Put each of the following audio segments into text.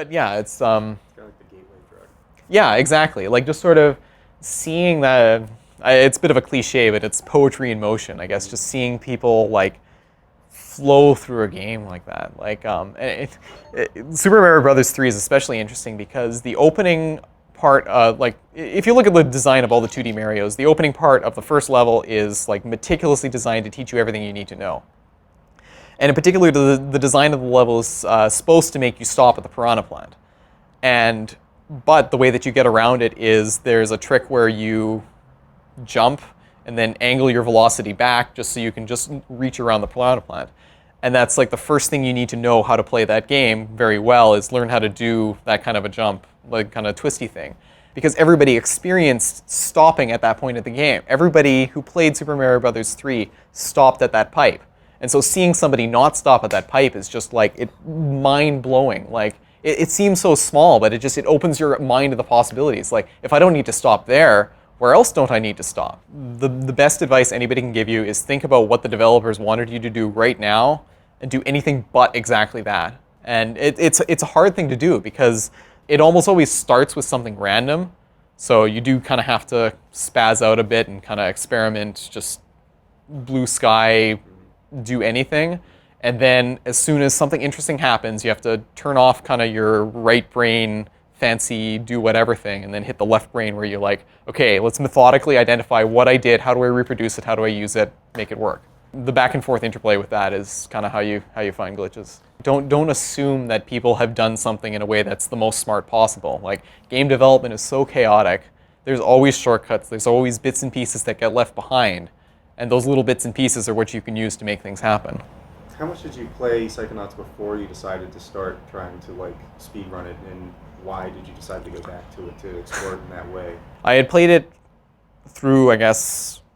But yeah, it's kind of like the gateway drug. Yeah, exactly. Like just sort of seeing that. It's a bit of a cliche, but it's poetry in motion. I guess just seeing people like flow through a game like that. Like Super Mario Brothers 3 is especially interesting because the opening part, like if you look at the design of all the 2D Marios, the opening part of the first level is like meticulously designed to teach you everything you need to know. And in particular, the design of the level is supposed to make you stop at the piranha plant. But the way that you get around it is there's a trick where you jump and then angle your velocity back just so you can just reach around the piranha plant. And that's like the first thing you need to know how to play that game very well is learn how to do that kind of a jump, like kind of twisty thing. Because everybody experienced stopping at that point of the game. Everybody who played Super Mario Brothers 3 stopped at that pipe. And so seeing somebody not stop at that pipe is just like mind-blowing. Like it seems so small, but it opens your mind to the possibilities. Like if I don't need to stop there, where else don't I need to stop? The best advice anybody can give you is think about what the developers wanted you to do right now and do anything but exactly that. And it's a hard thing to do because it almost always starts with something random. So you do kind of have to spaz out a bit and kind of experiment, just blue sky, do anything. And then as soon as something interesting happens, you have to turn off kind of your right brain fancy do whatever thing and then hit the left brain where you're like, okay, let's methodically identify what I did, how do I reproduce it, how do I use it, make it work. The back and forth interplay with that is kind of how you find glitches. Don't assume that people have done something in a way that's the most smart possible. Like game development is so chaotic. There's always shortcuts, there's always bits and pieces that get left behind. And those little bits and pieces are what you can use to make things happen. How much did you play Psychonauts before you decided to start trying to like speedrun it, and why did you decide to go back to it to explore it in that way? I had played it through, I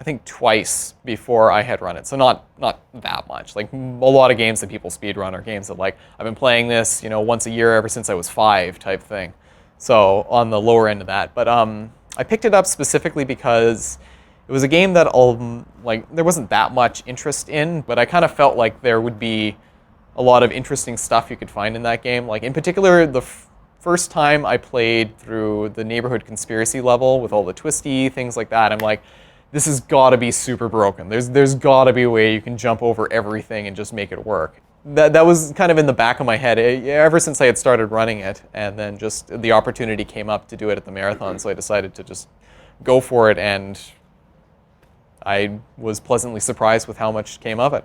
think twice before I had run it, so not that much. Like a lot of games that people speedrun are games that like, I've been playing this, once a year ever since I was 5 type thing. So on the lower end of that. But I picked it up specifically because it was a game that there wasn't that much interest in, but I kind of felt like there would be a lot of interesting stuff you could find in that game. Like in particular, the first time I played through the neighborhood conspiracy level with all the twisty things like that, I'm like, this has got to be super broken. There's got to be a way you can jump over everything and just make it work. That was kind of in the back of my head ever since I had started running it, and then just the opportunity came up to do it at the marathon, so I decided to just go for it, and I was pleasantly surprised with how much came of it.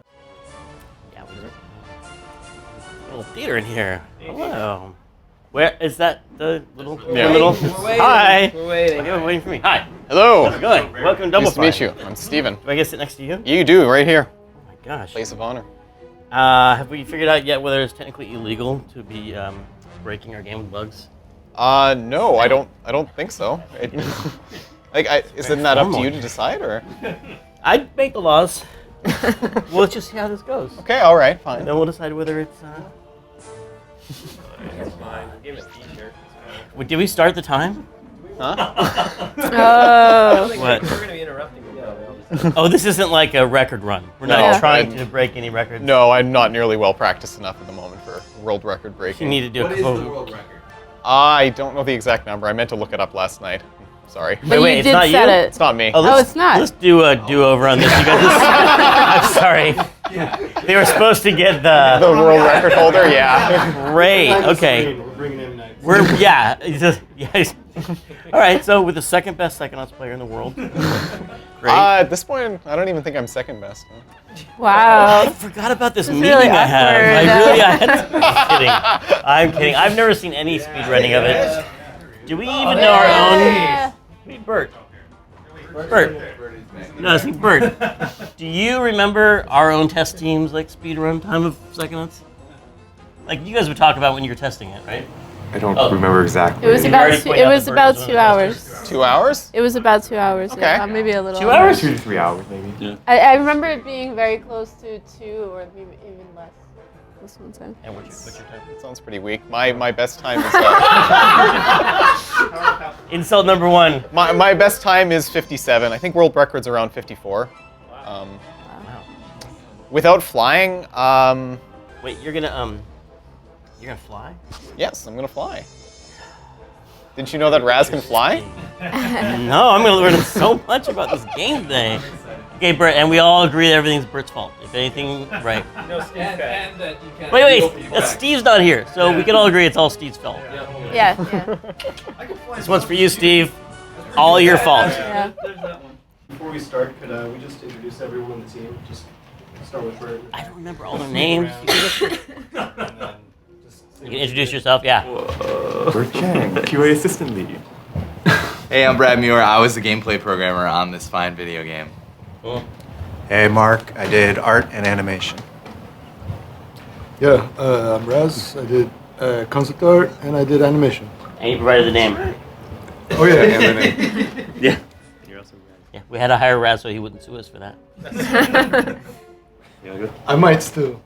Yeah, we did. A little theater in here. Hello. Where is that? The little? Yeah. Little? We're waiting. Hi. We're waiting. Okay, we're waiting for me. Hi. Hello. How's it going? Welcome to Double Nice to meet you. I'm Steven. Do I get to sit next to you? You do, right here. Oh my gosh. Place of honor. Have we figured out yet whether it's technically illegal to be breaking our game with bugs? No, I don't think so. Isn't that up to you to decide, or? I'd make the laws. We'll just see how this goes. Okay, all right, fine. And then we'll decide whether it's. It's fine. Give it a t-shirt. Did we start the time? Huh? Oh. What? We're going to be interrupting you now. Oh, this isn't like a record run. We're No, not trying to break any records. No, I'm not nearly well practiced enough at the moment for world record breaking. You need to do What a is the code. world record? I don't know the exact number. I meant to look it up last night. Sorry. But Wait, you it's did not set you? it. It's not me. Oh, it's not. Let's do a do-over on this. You guys, I'm sorry. They were supposed to get The the world record holder, yeah. great. Okay. We're bringing in next. All right. So with the second best Psychonauts player in the world. Great. At this point, I don't even think I'm second best. Wow. I forgot about this meeting really I have. awkward. I'm kidding. I've never seen any speedrunning of it. Do we even know our own? Wait, Bert. No, it's Bert. Do you remember our own test teams, like speedrun time of Psychonauts? Like you guys would talk about when you were testing it, right? I don't remember exactly. It was You about already two, pointed it out was the about birds 2 on the hours. 2 hours? It was about 2 hours. Okay. Yeah, maybe a little. 2 over. hours? 2 to 3 hours, maybe. Yeah. I remember it being very close to 2 or maybe even less. This one time. And what's your time? That sounds pretty weak. My best time is Insult number 1. my best time is 57. I think world record's around 54. Wow. Without flying, Wait, you're gonna You're gonna fly? Yes, I'm gonna fly. Didn't you know that Raz can fly? No, I'm gonna learn so much about this game today. Okay, Brett, and we all agree that everything's Britt's fault. If anything, right. No, Steve's bad. that you can't. Wait, Steve's not here, so we can all agree it's all Steve's fault. Yeah. This one's for you, Steve. All your fault. Yeah. Before we start, could we just introduce everyone in the team? Just start with Bert. I don't remember all their names. You can introduce yourself, yeah. Bert Chang, QA assistant lead. Hey, I'm Brad MUIR. I was the gameplay programmer on this fine video game. Cool. Hey, Mark. I did art and animation. Yeah, I'm Raz. I did concept art and I did animation. And you provided the name. Oh yeah, Yeah. Yeah, we had to hire Raz so he wouldn't sue us for that. I might still.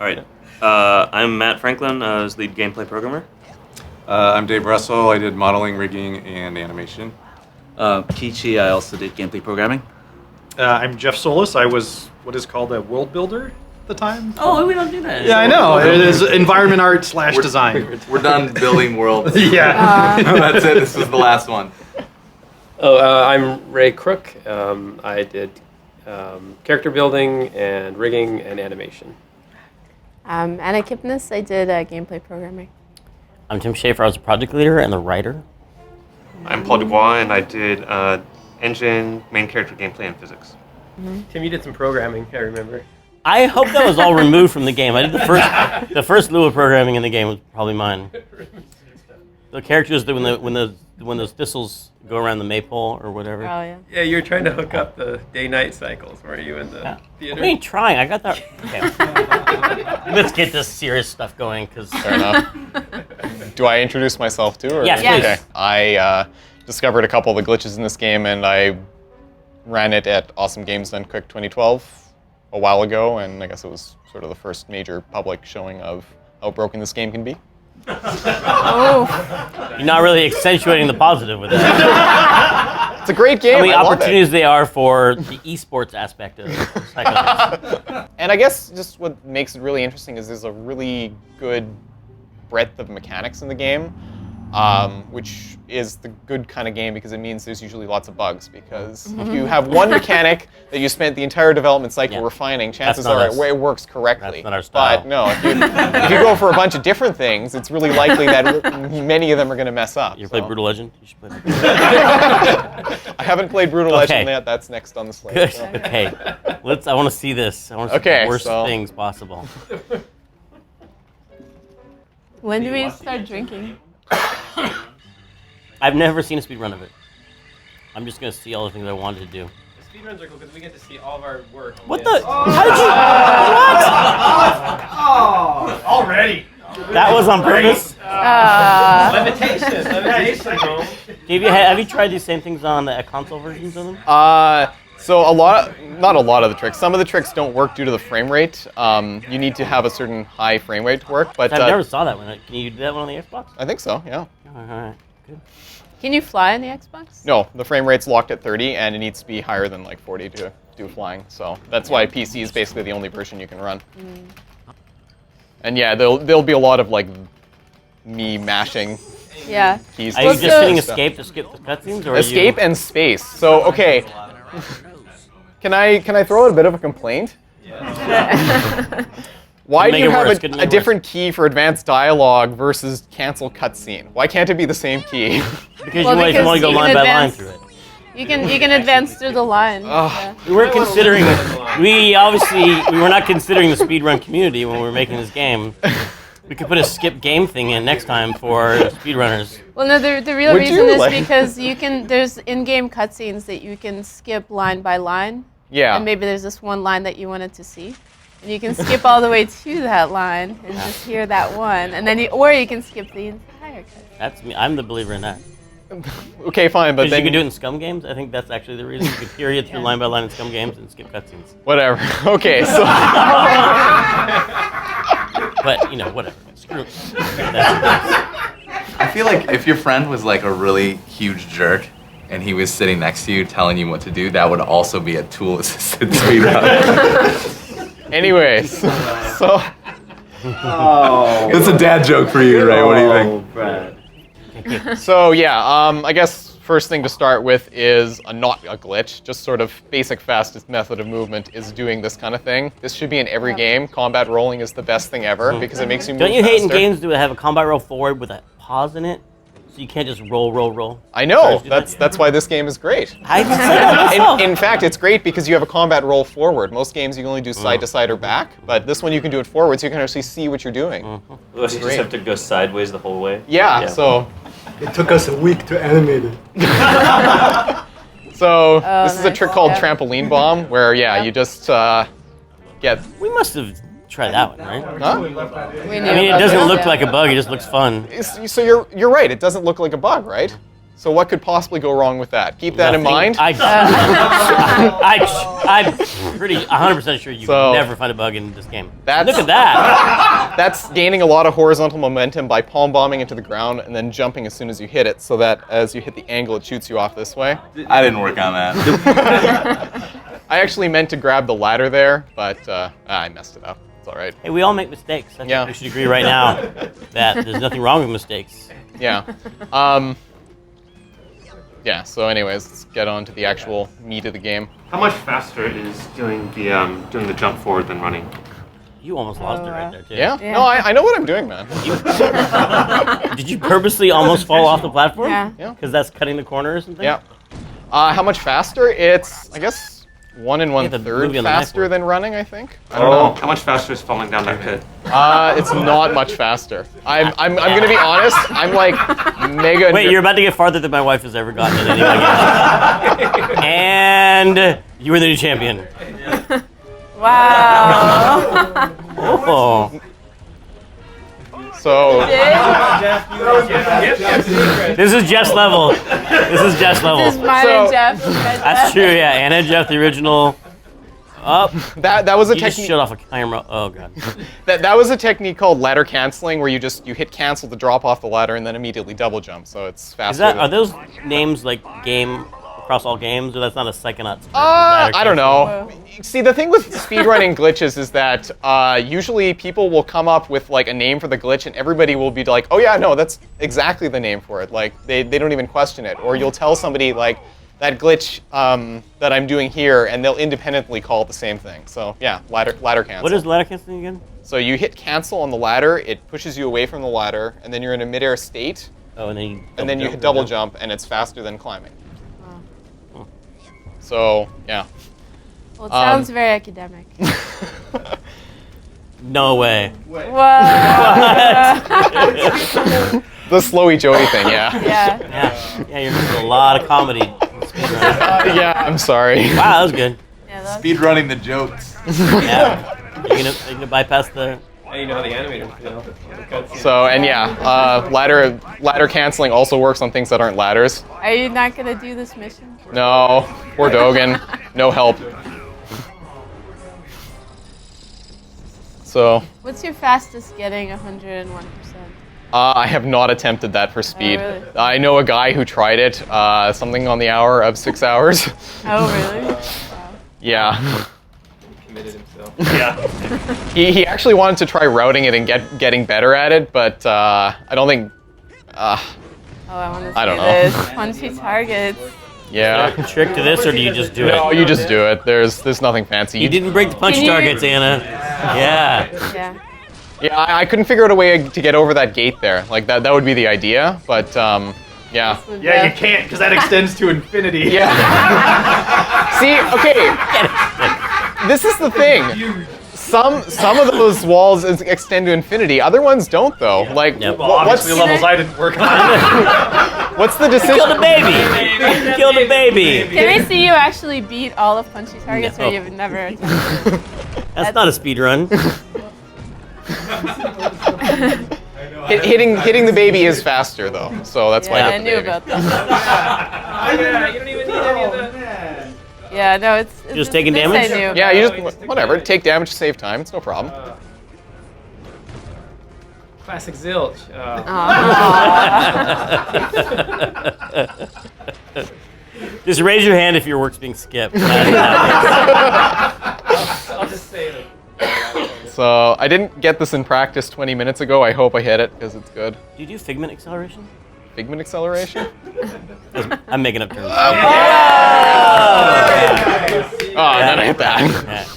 All right. I'm Matt Franklin, as lead gameplay programmer. I'm Dave Russell. I did modeling, rigging, and animation. Kichi, I also did gameplay programming. I'm Jeff Solis. I was what is called a world builder at the time. Oh, we don't do that. Yeah, I know. It is environment art / design. We're done building worlds. Yeah. That's it. This was the last one. Oh, I'm Ray Crook. I did character building and rigging and animation. Anna Kipnis, I did gameplay programming. I'm Tim Schafer. I was the project leader and the writer. I'm Paul Dubois, and I did engine, main character gameplay, and physics. Tim, you did some programming, I remember. I hope that was all removed from the game. I did the first Lua programming in the game was probably mine. The characters that when those thistles go around the maypole or whatever. Oh, yeah. Yeah, you were trying to hook up the day-night cycles, weren't you, in the theater? I ain't trying. I got that. Okay. Let's get this serious stuff going, because Fair enough. Do I introduce myself too? Or? Yes, Yes. please. Okay. I discovered a couple of the glitches in this game, and I ran it at Awesome Games Done Quick 2012 a while ago, and I guess it was sort of the first major public showing of how broken this game can be. Oh. You're not really accentuating the positive with that. It's a great game. How many I love opportunities it. they are for the esports aspect of Psychonauts. And I guess just what makes it really interesting is there's a really good breadth of mechanics in the game, which is the good kind of game because it means there's usually lots of bugs. Because if you have one mechanic that you spent the entire development cycle refining, chances not are us. it works correctly. That's not our style. But no, if you go for a bunch of different things, it's really likely that many of them are going to mess up. You ever played Brutal Legend? You should play that. I haven't played Brutal Legend yet. That's next on the slate. Good. So. Okay. I want to see this. I want to see the worst things possible. When do we start drinking? I've never seen a speedrun of it. I'm just going to see all the things I wanted to do. The speedruns are cool because we get to see all of our work. What the? How did you? What? Already. That was on purpose? Levitation, bro. Have you tried these same things on the console versions of them? So not a lot of the tricks. Some of the tricks don't work due to the frame rate. You need to have a certain high frame rate to work. But I've never saw that one. Can you do that one on the Xbox? I think so. Yeah. All right. Good. Can you fly on the Xbox? No, the frame rate's locked at 30, and it needs to be higher than like 40 to do flying. So that's why PC is basically the only version you can run. And yeah, there'll be a lot of like me mashing keys. Are you just hitting escape to skip the cutscenes, or escape and space? So okay, can I throw out a bit of a complaint? Why do you have a different key for advanced dialogue versus cancel cutscene? Why can't it be the same key? Because you want to go line by line through it. You can advance through the line. Yeah. We weren't considering. We were not considering the speedrun community when we were making this game. We could put a skip game thing in next time for speedrunners. Well, no, the real reason is because there's in-game cutscenes that you can skip line by line. Yeah. And maybe there's this one line that you wanted to see. And you can skip all the way to that line and just hear that one. And then or you can skip the entire cutscene. That's me. I'm the believer in that. Okay, fine, but then you can do it in Scum games. I think that's actually the reason. You could hear it through line by line in Scum games and skip cutscenes. Whatever. Okay, so. But whatever. Screw it. I feel like if your friend was like a really huge jerk and he was sitting next to you telling you what to do, that would also be a tool-assisted speedrun. Anyways, so It's a dad joke for you, right? What do you think? Brad. so yeah, I guess first thing to start with is not a glitch. Just sort of basic fastest method of movement is doing this kind of thing. This should be in every game. Combat rolling is the best thing ever because it makes you move Don't you hate in faster. games that have a combat roll forward with a pause in it? So you can't just roll. I know. That's why this game is great. I just said that myself. In fact, it's great because you have a combat roll forward. Most games you can only do side to side or back, but this one you can do it forward, so you can actually see what you're doing. Well, you just have to go sideways the whole way. Yeah. So It took us a week to animate it. So this is a nice. trick called Yeah. trampoline bomb, where you just get. We must have tried that one, right? Huh? We knew I mean, it about doesn't this, look yeah. like a bug. It just looks fun. So you're right. It doesn't look like a bug, right? So what could possibly go wrong with that? Keep that in Nothing. mind. I'm pretty 100% sure you So- can never find a bug in this game. That's- Look at that. That's gaining a lot of horizontal momentum by palm bombing into the ground and then jumping as soon as you hit it, so that as you hit the angle, it shoots you off this way. I didn't work on that. I actually meant to grab the ladder there, but I messed it up. It's all right. Hey, we all make mistakes. I think Yeah. we should agree right now that there's nothing wrong with mistakes. Yeah. Yeah. So, anyways, let's get on to the actual meat of the game. How much faster is doing the jump forward than running? You almost lost it right there, too. Yeah. No, I know what I'm doing, man. Did you purposely almost fall off the platform? Yeah. Yeah. Because that's cutting the corner or something? Yeah. How much faster? It's, I guess, 1 the 1/3 movie on the faster knife than running, I think. I don't know. How much faster is falling down that pit? It's not much faster. I'm gonna be honest. I'm like mega. Wait, you're about to get farther than my wife has ever gotten in any of my games. And you were the new champion. Wow. Oh. So This is Jeff's level. This is Jeff's level. This is mine So- and Jeff. That's true, yeah. Anna and Jeff, the original. Up. that was a You just technique. shut off a camera. Oh, God. That was a technique called ladder canceling, where you hit cancel to drop off the ladder and then immediately double jump. So it's faster. Are those names like game across all games, or that's not a Psychonauts? I don't know. See, the thing with speedrunning glitches is that usually people will come up with like a name for the glitch, and everybody will be like, "Oh yeah, no, that's exactly the name for it." Like they don't even question it. Or you'll tell somebody like that glitch that I'm doing here, and they'll independently call it the same thing. So yeah, ladder cancel. What is ladder canceling again? So you hit cancel on the ladder, it pushes you away from the ladder, and then you're in a midair state. Oh, and then you hit double jump, and it's faster than climbing. So yeah. Well, it sounds very academic. No way. What? The Slowy Joey thing, yeah. Yeah. You're missing a lot of comedy. Yeah, I'm sorry. Wow, that was good. Yeah, Speedrunning the jokes. Yeah. You're gonna bypass the. Now you know how the animators feel. So, and yeah, ladder canceling also works on things that aren't ladders. Are you not gonna do this mission? No, poor Dogen, no help. So, What's your fastest getting 101%? I have not attempted that for speed. Oh, really? I know a guy who tried it, something on the hour of 6 hours. Oh, really? Wow. Yeah. Committed himself. Yeah. He actually wanted to try routing it and getting better at it, but I don't think. Oh, I want to see I don't know. this. Punchy targets. Yeah. Is there a trick to this, or do you just do it? No, you just do it. There's nothing fancy. You didn't break the punch Can you- targets, Anna. Yeah. Yeah. Yeah, I couldn't figure out a way to get over that gate there. Like that would be the idea, but yeah. Yeah, you can't, because that extends to infinity. Yeah. See, okay. This is the thing. Some of those walls extend to infinity. Other ones don't, though. Like, Yep. Well, obviously levels I didn't work on. what's the decision? Kill the baby. Kill the baby. Can we see you actually beat all of Punchy targets, No. or you've never attempted it? That's not a speed run. Hitting the baby is faster, though. So that's why Yeah, I I hit the knew baby. about that. Yeah, you don't even need any of that. Yeah, no, it's Just taking this damage? I knew. Yeah, you just whatever. Take damage to save time. It's no problem. Classic zilch. Just raise your hand if your work's being skipped. I'll just say it. So I didn't get this in practice 20 minutes ago. I hope I hit it because it's good. Do you do figment acceleration? Figment acceleration? I'm making up terms. Oh, then I hit that.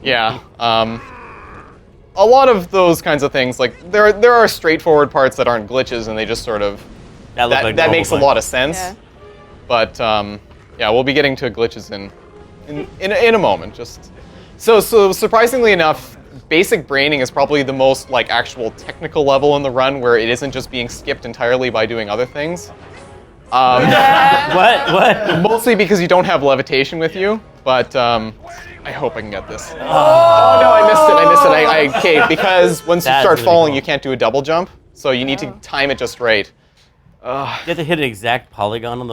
Yeah. A lot of those kinds of things, like there are straightforward parts that aren't glitches, and they just sort of that makes a lot of sense. Yeah. But yeah, we'll be getting to glitches in a moment. Just so surprisingly enough, basic braining is probably the most like actual technical level in the run, where it isn't just being skipped entirely by doing other things. What? Mostly because you don't have levitation with you, but I hope I can get this. Oh no, I missed it. Okay, because once you start falling, you can't do a double jump, so you need to time it just right. You have to hit an exact polygon on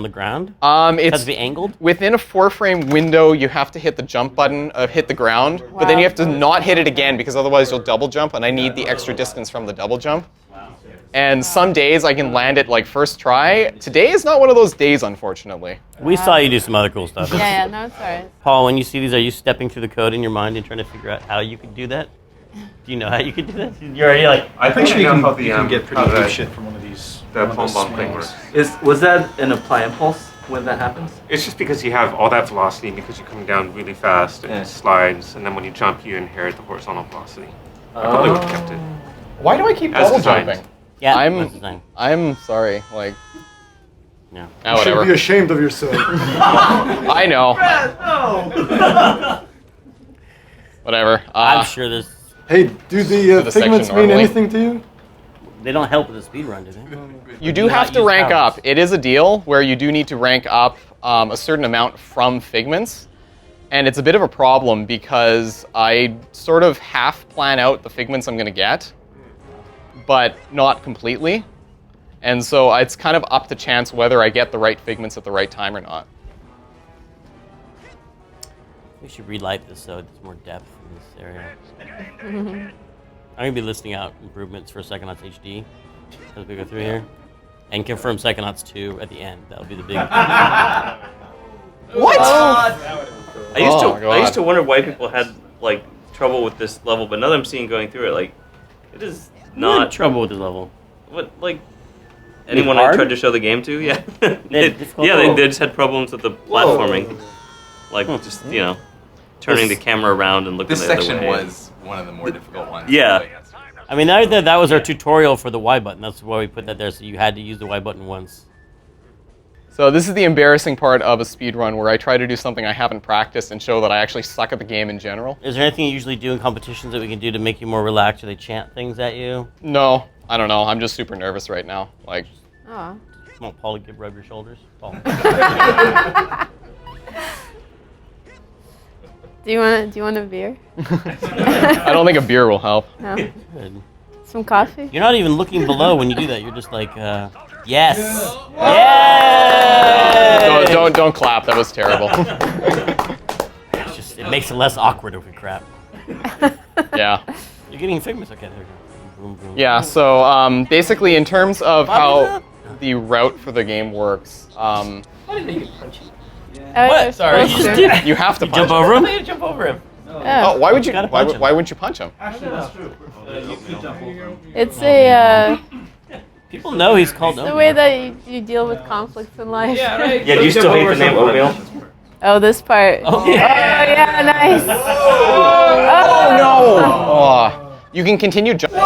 the ground. It has to be angled. Within a 4-frame window, you have to hit the jump button, hit the ground, but then you have to not hit it again because otherwise you'll double jump, and I need the extra distance from the double jump. And some days I can land it like first try. Today is not one of those days, unfortunately. We saw you do some other cool stuff. Yeah, no, it's alright. Paul, when you see these, are you stepping through the code in your mind and trying to figure out how you could do that? Do you know how you could do that? You're already like. I'm pretty sure you how can get pretty good shit from one of these. That pom bomb thing works. Was that an apply impulse when that happens? It's just because you have all that velocity, because you're coming down really fast and it slides, and then when you jump, you inherit the horizontal velocity. I probably would have kept it. Why do I keep As double designed. jumping? Yeah, I'm sorry. Like. Yeah. Ah, You should whatever. be ashamed of yourself. I know. Whatever. I'm sure there's. Hey, do the figments mean anything to you? They don't help with the speedrun, do they? You do have to rank up. It is a deal where you do need to rank up a certain amount from figments. And it's a bit of a problem because I sort of half plan out the figments I'm going to get, but not completely. And so it's kind of up to chance whether I get the right figments at the right time or not. We should relight this so there's more depth in this area. I'm going to be listing out improvements for Psychonauts HD as we go through here. And confirm Psychonauts 2 at the end. That'll be the big... What? I used to wonder why people had like trouble with this level, but now that I'm seeing going through it, like it is not trouble with the level. What like anyone I tried to show the game to, yeah, they just had problems with the platforming, like just turning the camera around and looking. This the other section way. was one of the more difficult ones. Yeah. I mean, that was our tutorial for the Y button. That's why we put that there, so you had to use the Y button once. So this is the embarrassing part of a speedrun where I try to do something I haven't practiced and show that I actually suck at the game in general. Is there anything you usually do in competitions that we can do to make you more relaxed, or they chant things at you? No, I don't know. I'm just super nervous right now. Like. Oh. Come on, Paul, rub your shoulders. Paul. Do you want a beer? I don't think a beer will help. No. Good. Some coffee? You're not even looking below when you do that. You're just like, yes. Yeah. Don't clap. That was terrible. It makes it less awkward if we crap. Yeah. You're getting figments. Okay, there we go. Boom, boom. Yeah. So basically, in terms of how the route for the game works, Why did they make it punchy? What? Sorry. You just did. You have to punch jump over him. You jump over him. Oh, why would you? Why wouldn't you punch him? Actually, that's true. It's a. People know he's called. It's the way that you deal with conflicts in life. Yeah, right. Yeah, do you still hate the name Oatmeal? Oh, this part. Oh, yeah. Oh, yeah, nice. Oh no! Oh, you can continue jumping.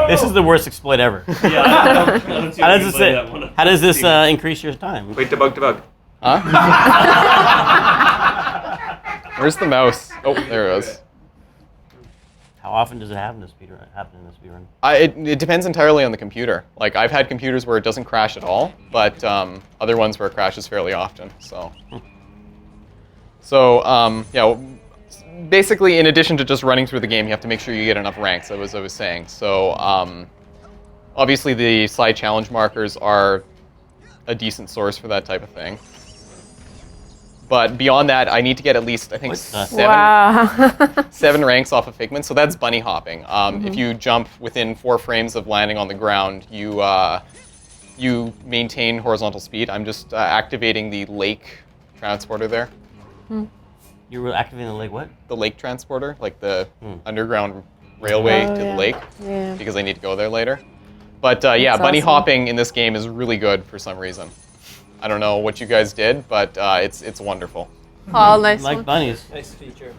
This is the worst exploit ever. Yeah. How does this increase your time? Wait, debug. Huh? Where's the mouse? Oh, there it is. How often does it happen in the speedrun? It depends entirely on the computer. Like I've had computers where it doesn't crash at all, but other ones where it crashes fairly often. So, yeah. Basically, in addition to just running through the game, you have to make sure you get enough ranks, as I was saying. So, obviously, the slide challenge markers are a decent source for that type of thing. But beyond that, I need to get at least, I think, seven ranks off of Figment. So that's bunny hopping. If you jump within 4 frames of landing on the ground, you maintain horizontal speed. I'm just activating the lake transporter there. You were activating the lake what? The lake transporter, like the underground railway to the lake, because I need to go there later. But yeah, bunny hopping in this game is really good for some reason. I don't know what you guys did, but it's wonderful. Oh, nice like one. bunnies. Nice feature.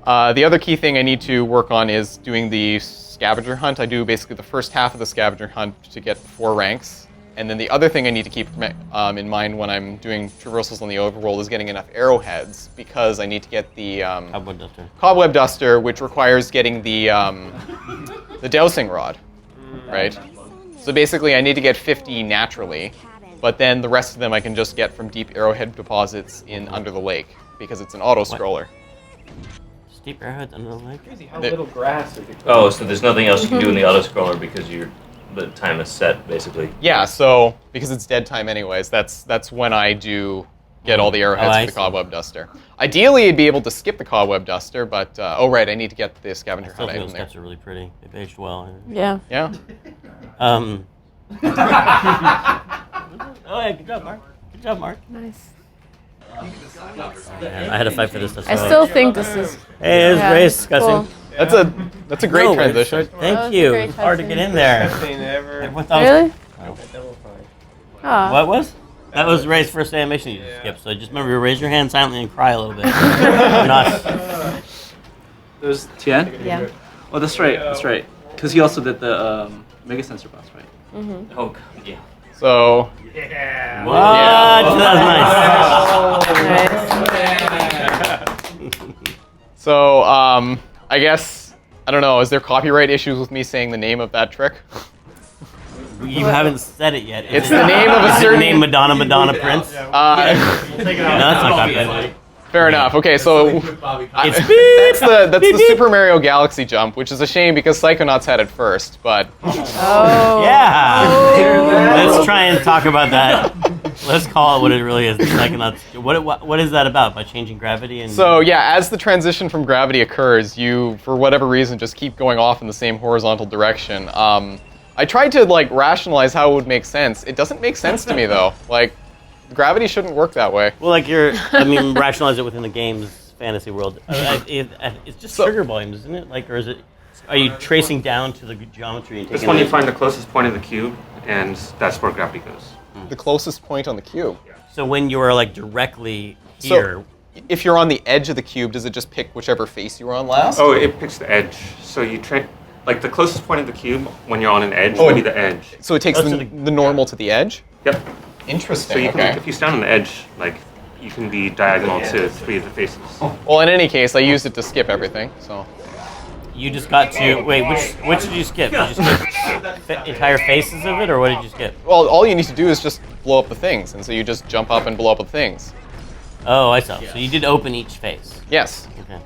The other key thing I need to work on is doing the scavenger hunt. I do basically the first half of the scavenger hunt to get 4 ranks. And then the other thing I need to keep in mind when I'm doing traversals on the overworld is getting enough arrowheads, because I need to get the cobweb duster, which requires getting the dowsing rod, right? So basically I need to get 50 naturally, but then the rest of them I can just get from deep arrowhead deposits in under the lake, because it's an auto-scroller. Steep arrowheads under the lake? Crazy how little grass is it. Oh, so there's nothing else you can do in the auto-scroller because the time is set, basically. Yeah, so because it's dead time anyways, that's when I do get all the arrowheads for the cobweb duster. Ideally, I'd be able to skip the cobweb duster, but oh right, I need to get the scavenger hunt item there. Those steps are really pretty. They've aged well. Yeah. Yeah. Oh yeah, good job, Mark. Good job, Mark. Nice. Man, I had to fight for this. I still think this is. Hey, it's race cool. That's a great transition. Thank you. It's hard to get in there. Really? What was? That was Ray's first animation you just skipped. So just remember to raise your hand silently and cry a little bit. Not. There's Tian? Yeah. Oh, that's right. That's right. Because he also did the Mega Sensor boss, right? Mm-hmm. Oh, yeah. So. Yeah. What? That was nice. So, I guess, I don't know, is there copyright issues with me saying the name of that trick? You haven't said it yet. It's the name of a certain... name Madonna Prince? No, that's not copyrighted. Fair enough. Okay, so that's the Super Mario Galaxy jump, which is a shame because Psychonauts had it first, but... Oh. Yeah! Let's try and talk about that. Let's call it what it really is. Psychonauts. What is that about? By changing gravity and... So yeah, as the transition from gravity occurs, you, for whatever reason, just keep going off in the same horizontal direction. I tried to like rationalize how it would make sense. It doesn't make sense to me though. Like, gravity shouldn't work that way. Well, like rationalize it within the game's fantasy world. It's just trigger volumes, isn't it? Like, or is it? Are you tracing down to the geometry and taking? It's when you find the closest point of the cube, and that's where gravity goes. The closest point on the cube. So when you are like directly here. So, if you're on the edge of the cube, does it just pick whichever face you were on last? Oh, it picks the edge. So you like the closest point of the cube when you're on an edge would be the edge. So it takes the normal to the edge? Yep. Interesting. So you can, if you stand on the edge, like you can be diagonal to 3 of the faces. Well, in any case, I used it to skip everything. So. You just got to wait. Which did you skip? Did you skip entire faces of it, or what did you skip? Well, all you need to do is just blow up the things, and so you just jump up and blow up the things. Oh, I saw. So you did open each face. Yes. Okay.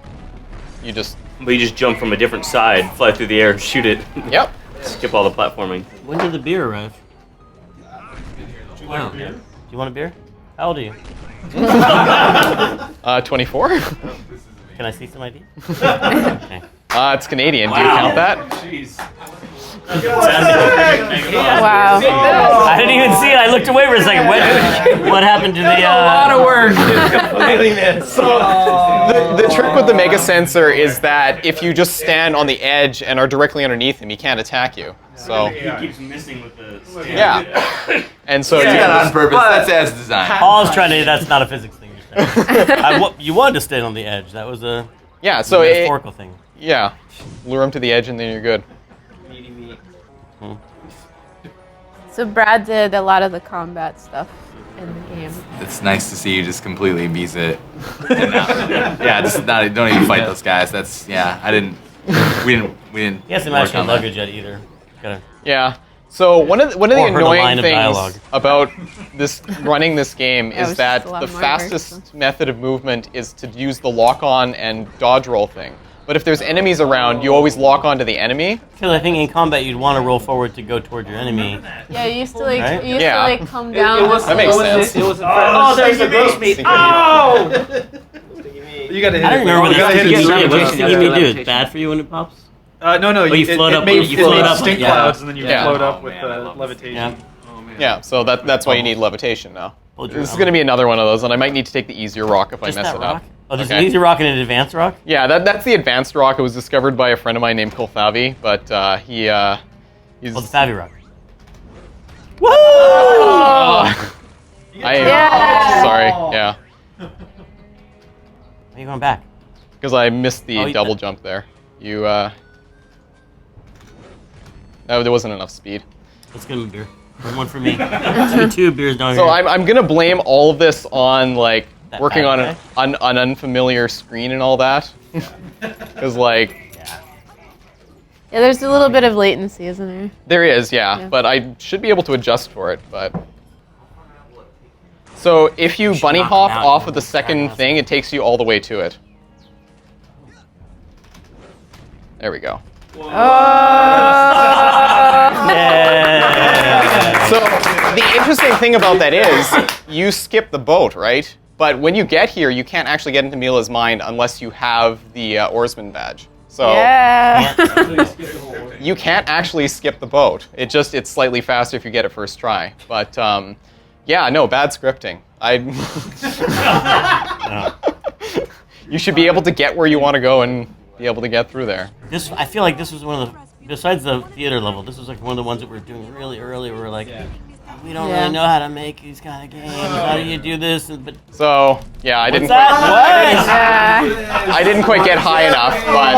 But you just jump from a different side, fly through the air, and shoot it. Yep. Skip all the platforming. When did the beer arrive? Wow. Do you want a beer? How old are you? 24. Can I see some ID? Okay. It's Canadian. Do you count that? Jeez. Wow. I didn't even see it. I looked away for a second. What happened to the... a lot of work. Completely missed. The trick with the Mega Sensor is that if you just stand on the edge and are directly underneath him, he can't attack you. So He keeps missing with the stand. yeah. And so It's not on purpose. That's as designed. Paul's trying to... That's not a physics thing you're saying. You wanted to stand on the edge. That was a metaphorical thing. Yeah. Lure him to the edge and then you're good. So Brad did a lot of the combat stuff in the game. It's nice to see you just completely beat it. Yeah, don't even fight those guys. We didn't. He hasn't managed to luggage yet either. Yeah. So one of the annoying things dialogue. about running this game is that a lot the more fastest method of movement is to use the lock-on and dodge roll thing. But if there's enemies around, you always lock onto the enemy. Because I think in combat you'd want to roll forward to go toward your enemy. Yeah, you used to like Right? come down. That makes sense. Oh, there's the ghost meat. Oh! You gotta hit I don't remember what gotta that hit it sticky straight. me do. It's bad for you when it pops? No. You float up. It You float up. stink clouds and then you Yeah. float up with levitation. Yeah. Yeah, so that's why you need levitation now. This is going to be another one of those, and I might need to take the easier rock if I mess it up. Oh, there's an easy rock and an advanced rock? Yeah, that's the advanced rock. It was discovered by a friend of mine named Kolfavi, but he's... Oh, the Favi rock. Woo! Sorry, yeah. Why are you going back? Because I missed the double jump there. No, there wasn't enough speed. Let's get him a beer. One for me. two beers down So here. I'm gonna blame all of this on like That working on bad an unfamiliar screen and all that. Because like Yeah, there's a little bit of latency, isn't there? there is, yeah, but I should be able to adjust for it. But so if you bunny hop off of the second thing, it takes you all the way to it. There we go. So the interesting thing about that is you skip the boat, right? But when you get here, you can't actually get into Mila's mind unless you have the oarsman badge. So you can't actually skip the boat. It's slightly faster if you get it first try. But yeah, no, bad scripting. You should be able to get where you want to go and be able to get through there. I feel like this was one of the, besides the theater level, this was like one of the ones that we were doing really early. We were like, we don't really know how to make these kind of games. How do you do this? So yeah, I didn't quite get high enough, but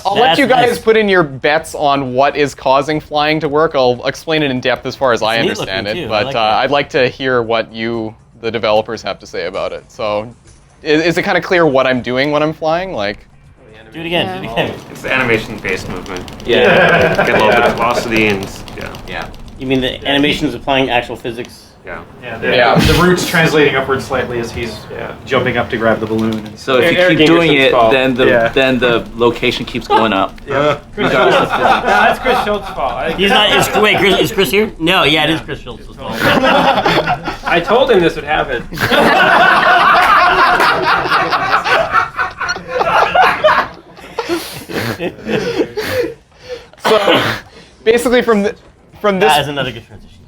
I'll let you guys put in your bets on what is causing flying to work. I'll explain it in depth as far as I understand it, but I'd like to hear what you, the developers, have to say about it. So. Is it kind of clear what I'm doing when I'm flying? Like, do it again. Do it again. It's the animation-based movement. Yeah. Get a little bit of velocity and yeah. You mean the animations applying actual physics? Yeah. The root's translating upward slightly as he's jumping up to grab the balloon. And So if you keep doing it, then the location keeps going up. Regardless of physics. That's Chris Schultz's fault. He's not. Is Chris here? No. Yeah, it is Chris Schultz's fault. I told him this would happen. So basically from this. That is another good transition.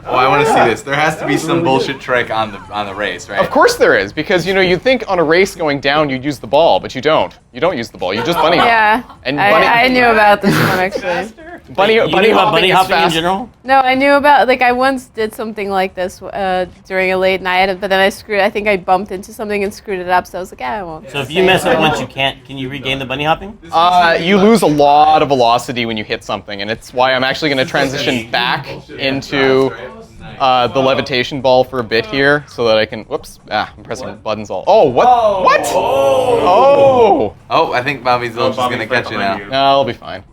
Oh, I want to see this. There has to be some bullshit trick on the race, right? Of course there is, because you'd think on a race going down you'd use the ball, but you don't. You don't use the ball. You just bunny hop. Yeah, And I knew about this one actually. Bunny hopping in general? No, I knew about, I once did something like this during a late night, but then I think I bumped into something and screwed it up, so I was like, I won't. So if you mess up once, can you regain the bunny hopping? You lose a lot of velocity when you hit something, and it's why I'm actually going to transition back into the levitation ball for a bit here, so that I can, I'm pressing buttons all. Oh, what? What? Oh! Oh, I think Bobby's just going to catch you now. No, I'll be fine.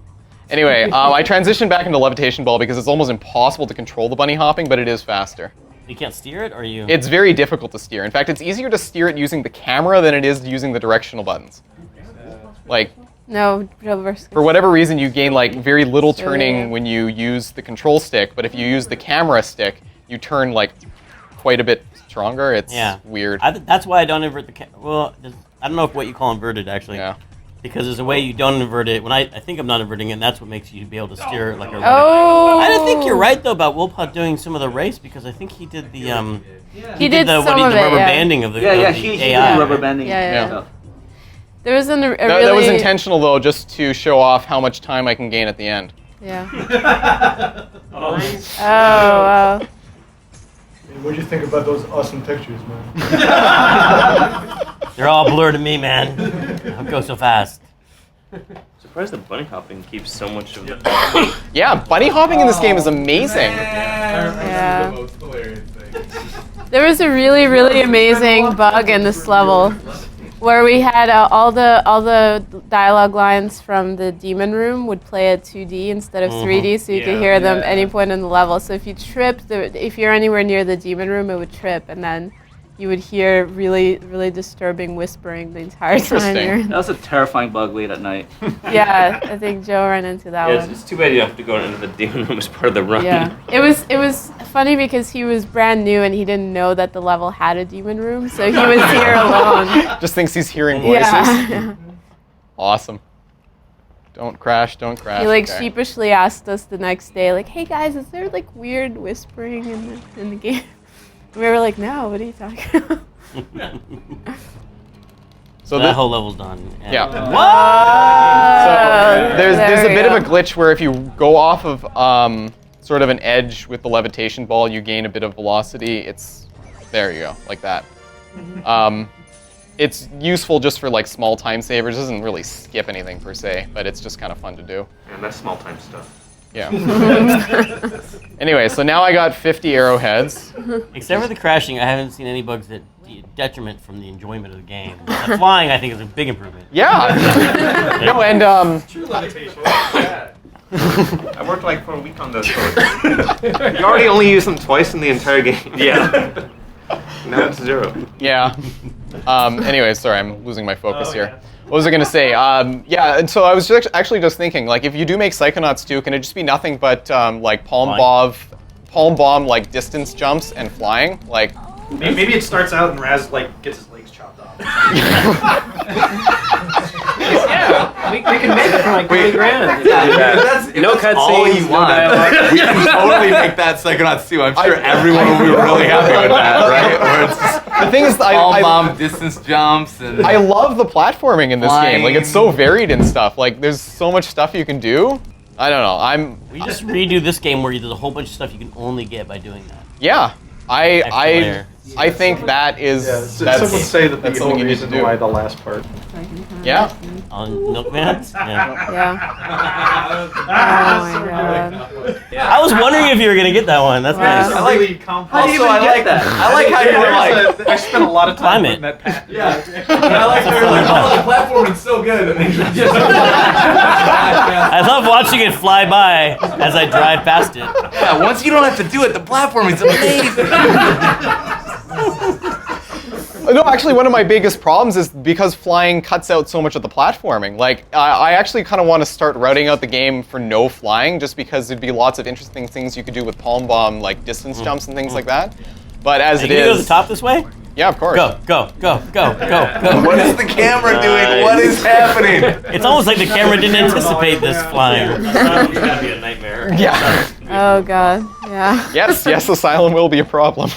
Anyway, I transitioned back into levitation ball because it's almost impossible to control the bunny hopping, but it is faster. You can't steer it, or you? It's very difficult to steer. In fact, it's easier to steer it using the camera than it is using the directional buttons. No, VIRSKUS. For whatever reason, you gain very little turning when you use the control stick, but if you use the camera stick, you turn quite a bit stronger. It's weird. That's why I don't invert the well, I don't know what you call inverted actually. Yeah. Because there's a way you don't invert it. When I think I'm not inverting it, and that's what makes you be able to steer it like a Oh! I don't think you're right though about Wilpot doing some of the race, because I think he did the he did the rubber banding of the he AI. did the rubber banding. Yeah. There was a really... That was intentional though, just to show off how much time I can gain at the end. Yeah. Oh wow. What do you think about those awesome pictures, man? They're all blurred to me, man. How go so fast? Surprised that bunny hopping keeps so much of it. Yeah, bunny hopping in this game is amazing. Yeah. There was a really, really amazing bug in this level where we had all the dialogue lines from the demon room would play at 2D instead of 3D, so you could hear them any point in the level. So if you tripped, if you're anywhere near the demon room, it would trip, and then you would hear really, really disturbing whispering the entire time. That was a terrifying bug late at night. Yeah, I think Joe ran into that one. It's too bad you have to go into the demon room as part of the run. Yeah, it was funny because he was brand new and he didn't know that the level had a demon room, so he was here alone. Just thinks he's hearing voices. Yeah. Awesome. Don't crash, don't crash. He like okay. sheepishly asked us the next day, like, "Hey guys, is there like weird whispering in the game?" And we were like, "No, what are you talking about?" So that whole level's done. Yeah. What? So there's a bit of a glitch where if you go off of sort of an edge with the levitation ball, you gain a bit of velocity. There you go, like that. It's useful just for like small time savers. It doesn't really skip anything per se, but it's just kind of fun to do. And that's small time stuff. Yeah. Anyway, so now I got 50 arrowheads. Except for the crashing, I haven't seen any bugs that detriment from the enjoyment of the game. The flying, I think, is a big improvement. Yeah. No, and True levitation. I worked like for a week on those. You already only used them twice in the entire game. Yeah. Now it's 0. Yeah. Anyway, sorry, I'm losing my focus here. What was I going to say? Yeah, and so I was actually just thinking, like, if you do make Psychonauts 2, can it just be nothing but like palm bomb like distance jumps and flying? Like, maybe it starts out and Raz like gets his legs chopped off. Yeah, we can make it for like $20,000. No cutscenes, no dialogue. We can totally make that Psychonauts 2. I'm sure everyone will be really happy with that, right? Where it's just the thing is, bomb distance jumps and I love the platforming in this game. Like, it's so varied and stuff. Like, there's so much stuff you can do. I don't know. We just redo this game where there's a whole bunch of stuff you can only get by doing that. Yeah, I think that is. Some would say that that's the only something you need to reason do. why the last part. Yeah. On Milkman? Yeah. Oh my god. I was wondering if you were gonna get that one. That's nice. I like really complex. Also, I like that. I like how you were like. I spent a lot of time Climate. putting that path. Yeah. I like how you're like, oh, the platforming's so good. I love watching it fly by as I drive past it. Yeah, once you don't have to do it, the platforming's amazing. No, actually, one of my biggest problems is because flying cuts out so much of the platforming. Like, I actually kind of want to start routing out the game for no flying, just because there'd be lots of interesting things you could do with palm bomb, like distance jumps and things like that. But as it Can you is, go to the top this way? Yeah, of course. Go, go, go, go, go, go. What is the camera doing? What is happening? It's almost like the camera didn't anticipate this flying. It's gonna be a nightmare. Yeah. Oh god. Yeah. Yes, Asylum will be a problem.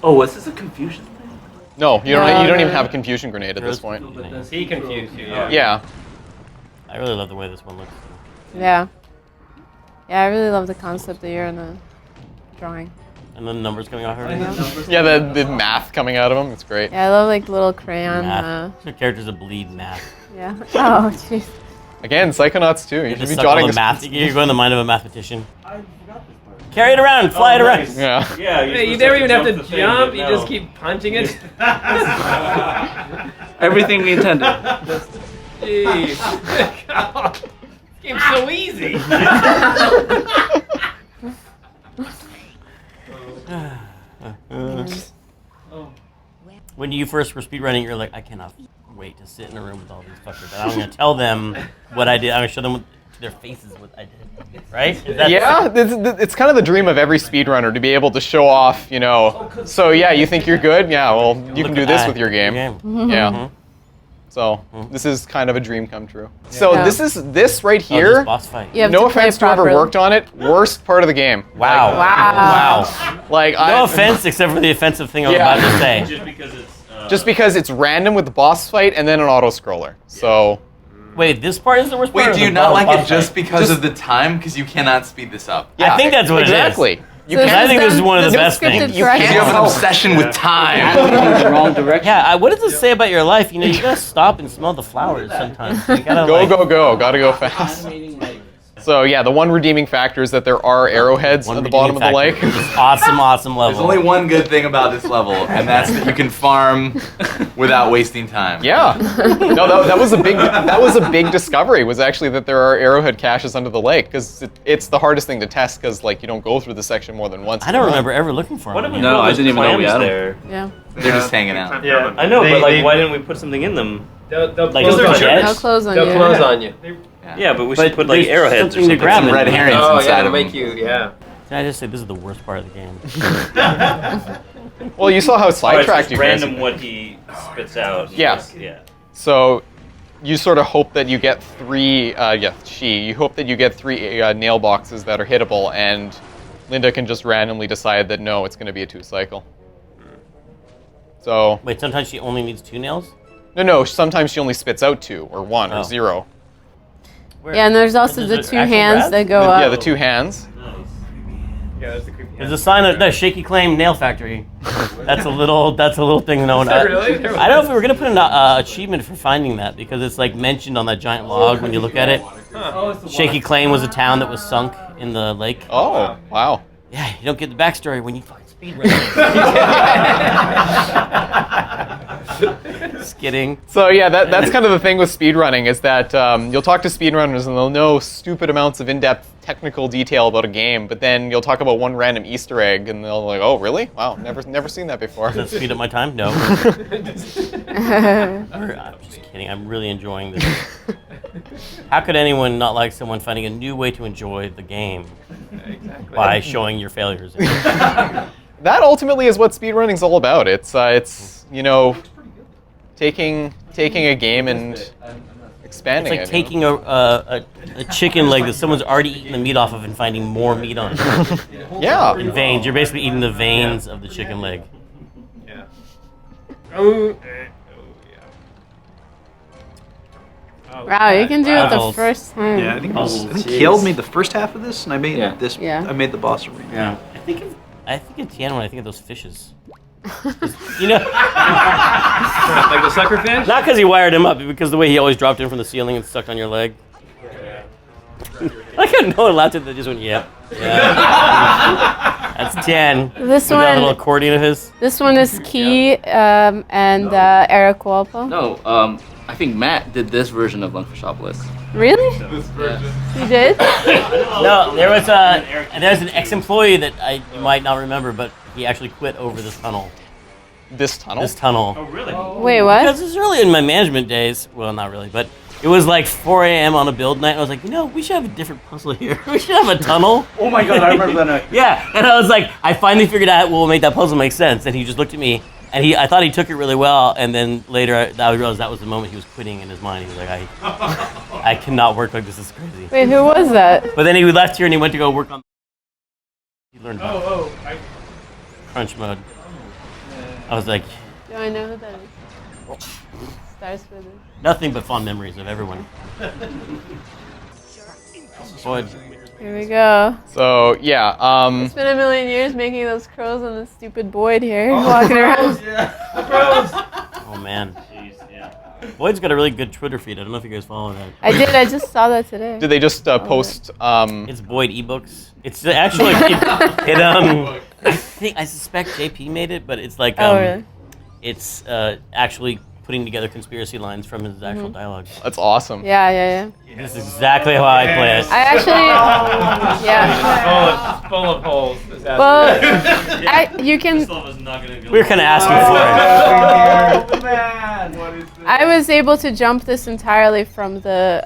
Oh, was this a confusion thing? No, you don't even have a confusion grenade at this point. Does he confuse you? Yeah. I really love the way this one looks. Yeah. Yeah, I really love the concept that you're in the drawing. And then the numbers coming off everything. Yeah, the math coming out of them, it's great. Yeah, I love like little crayon. Math. Your characters that bleed math. Yeah. Oh, jeez. Again, Psychonauts 2. You should Just be suck all jotting the this. math. You're going the mind of a mathematicien. Carry it around, fly it around. Yeah. Yeah. Hey, you never even have to jump. You just keep punching it. Everything we intended. Jeez. God. This game's so easy. When you first were speedrunning, you're like, I cannot wait to sit in a room with all these fuckers. And I'm going to tell them what I did. I'm going to show them to their faces what I did. Right? Yeah, it's kind of the dream of every speedrunner to be able to show off, you know. So yeah, you think you're good? Yeah, well, you can do this with your game. Yeah. So this is kind of a dream come true. So this right here. Boss fight. No offense to whoever worked on it. Worst part of the game. Wow. Wow. Like no offense, except for the offensive thing I was about to say. Just because it's random with the boss fight and then an auto scroller. So. Wait, this part is the worst part. Wait, do you not like it just because of the time? Because you cannot speed this up. Yeah, I think that's what exactly. it is. I think this is one of the best things. You have an obsession with time. The wrong direction. Yeah, what does this say about your life? You know, you gotta stop and smell the flowers sometimes. You gotta, go. Gotta go fast. So yeah, the one redeeming factor is that there are arrowheads at the bottom of the lake. Awesome level. There's only one good thing about this level, and that's that you can farm without wasting time. Yeah. No, that was a big discovery. Was actually that there are arrowhead caches under the lake because it's the hardest thing to test because like you don't go through the section more than once. I don't remember ever looking for them. No, I didn't even know we had there. Yeah. They're just hanging out. Yeah, I know, but like, why didn't we put something in them? They'll Like close on you. They'll close on you. They'll close on you. Yeah, but we should put like there's arrowheads or something to something. grab Some red herrings Oh, inside yeah, to of make them. you, yeah. Can I just say this is the worst part of the game? Well, you saw how It's sidetracked just you guys. random what he spits out. Yeah. Yeah. So you sort of hope that you get three. You hope that you get three nail boxes that are hittable, and Linda can just randomly decide that no, it's going to be a 2-cycle. So wait, sometimes she only needs 2 nails? No. Sometimes she only spits out 2 or 1 or 0. Yeah, and there's also the 2 hands that go up. Yeah, the 2 hands. Yeah, that's the creepy. There's a sign of the Shaky Claim Nail Factory. That's a little thing known. Really? I don't know if we were gonna put an achievement for finding that because it's like mentioned on that giant log when you look at it. Shaky Claim was a town that was sunk in the lake. Oh, wow. Yeah, you don't get the backstory when you fucking speedrun. Just kidding. So yeah, that's kind of the thing with speedrunning is that you'll talk to speedrunners and they'll know stupid amounts of in-depth technical detail about a game, but then you'll talk about one random Easter egg and they'll like, oh really? Wow, never seen that before. Does that speed up my time? No. I'm just kidding. I'm really enjoying this. How could anyone not like someone finding a new way to enjoy the game by showing your failures? That ultimately is what speedrunning is all about. It's you know, taking a game and expanding it. It's like taking a chicken leg that someone's already eaten the meat off of and finding more meat on it. Yeah. In veins. You're basically eating the veins of the chicken leg. Yeah. Wow, you can do it the first time. Yeah, I think Kiel made the first half of this, and I made this. Yeah. I made the boss arena. Yeah. I think it's Tian when I think of those fishes. You know, Like the sucker fish? not because he wired him up, but because the way he always dropped in from the ceiling and sucked on your leg. I got no one laughed at that. Just went, yeah. That's Tian. This With one, that little accordion of his. This one is Key and Eric Walpo. No, I think Matt did this version of Lungfish Obelisk. Really? You did? No, there's an ex-employee that you might not remember, but he actually quit over this tunnel. This tunnel? This tunnel. Oh, really? Wait, what? Because this was early in my management days. Well, not really, but it was like 4 a.m. on a build night. And I was like, we should have a different puzzle here. We should have a tunnel. Oh my god, I remember that night. Yeah, and I was like, I finally figured out what will make that puzzle make sense. And he just looked at me, and I thought he took it really well. And then later, I realized that was the moment he was quitting in his mind. He was like, I cannot work like this. Is crazy. Wait, who was that? But then he left here and he went to go work on. He learned about crunch mode. I was like, Do I know who that is? Starts with it. nothing but fond memories of everyone. Boyd. Here we go. So yeah, It's been a million years making those crows on the stupid Boyd here, walking around. Oh man. Boyd's got a really good Twitter feed. I don't know if you guys follow that. I did. I just saw that today. did they just post? It's Boyd ebooks. It's actually I suspect JP made it, but it's like really? It's actually putting together conspiracy lines from his actual dialogue. That's awesome. Yeah. This is exactly how I play it. I actually, It's full of holes. Well, you can. We were kind of asking for it. I was able to jump this entirely from the.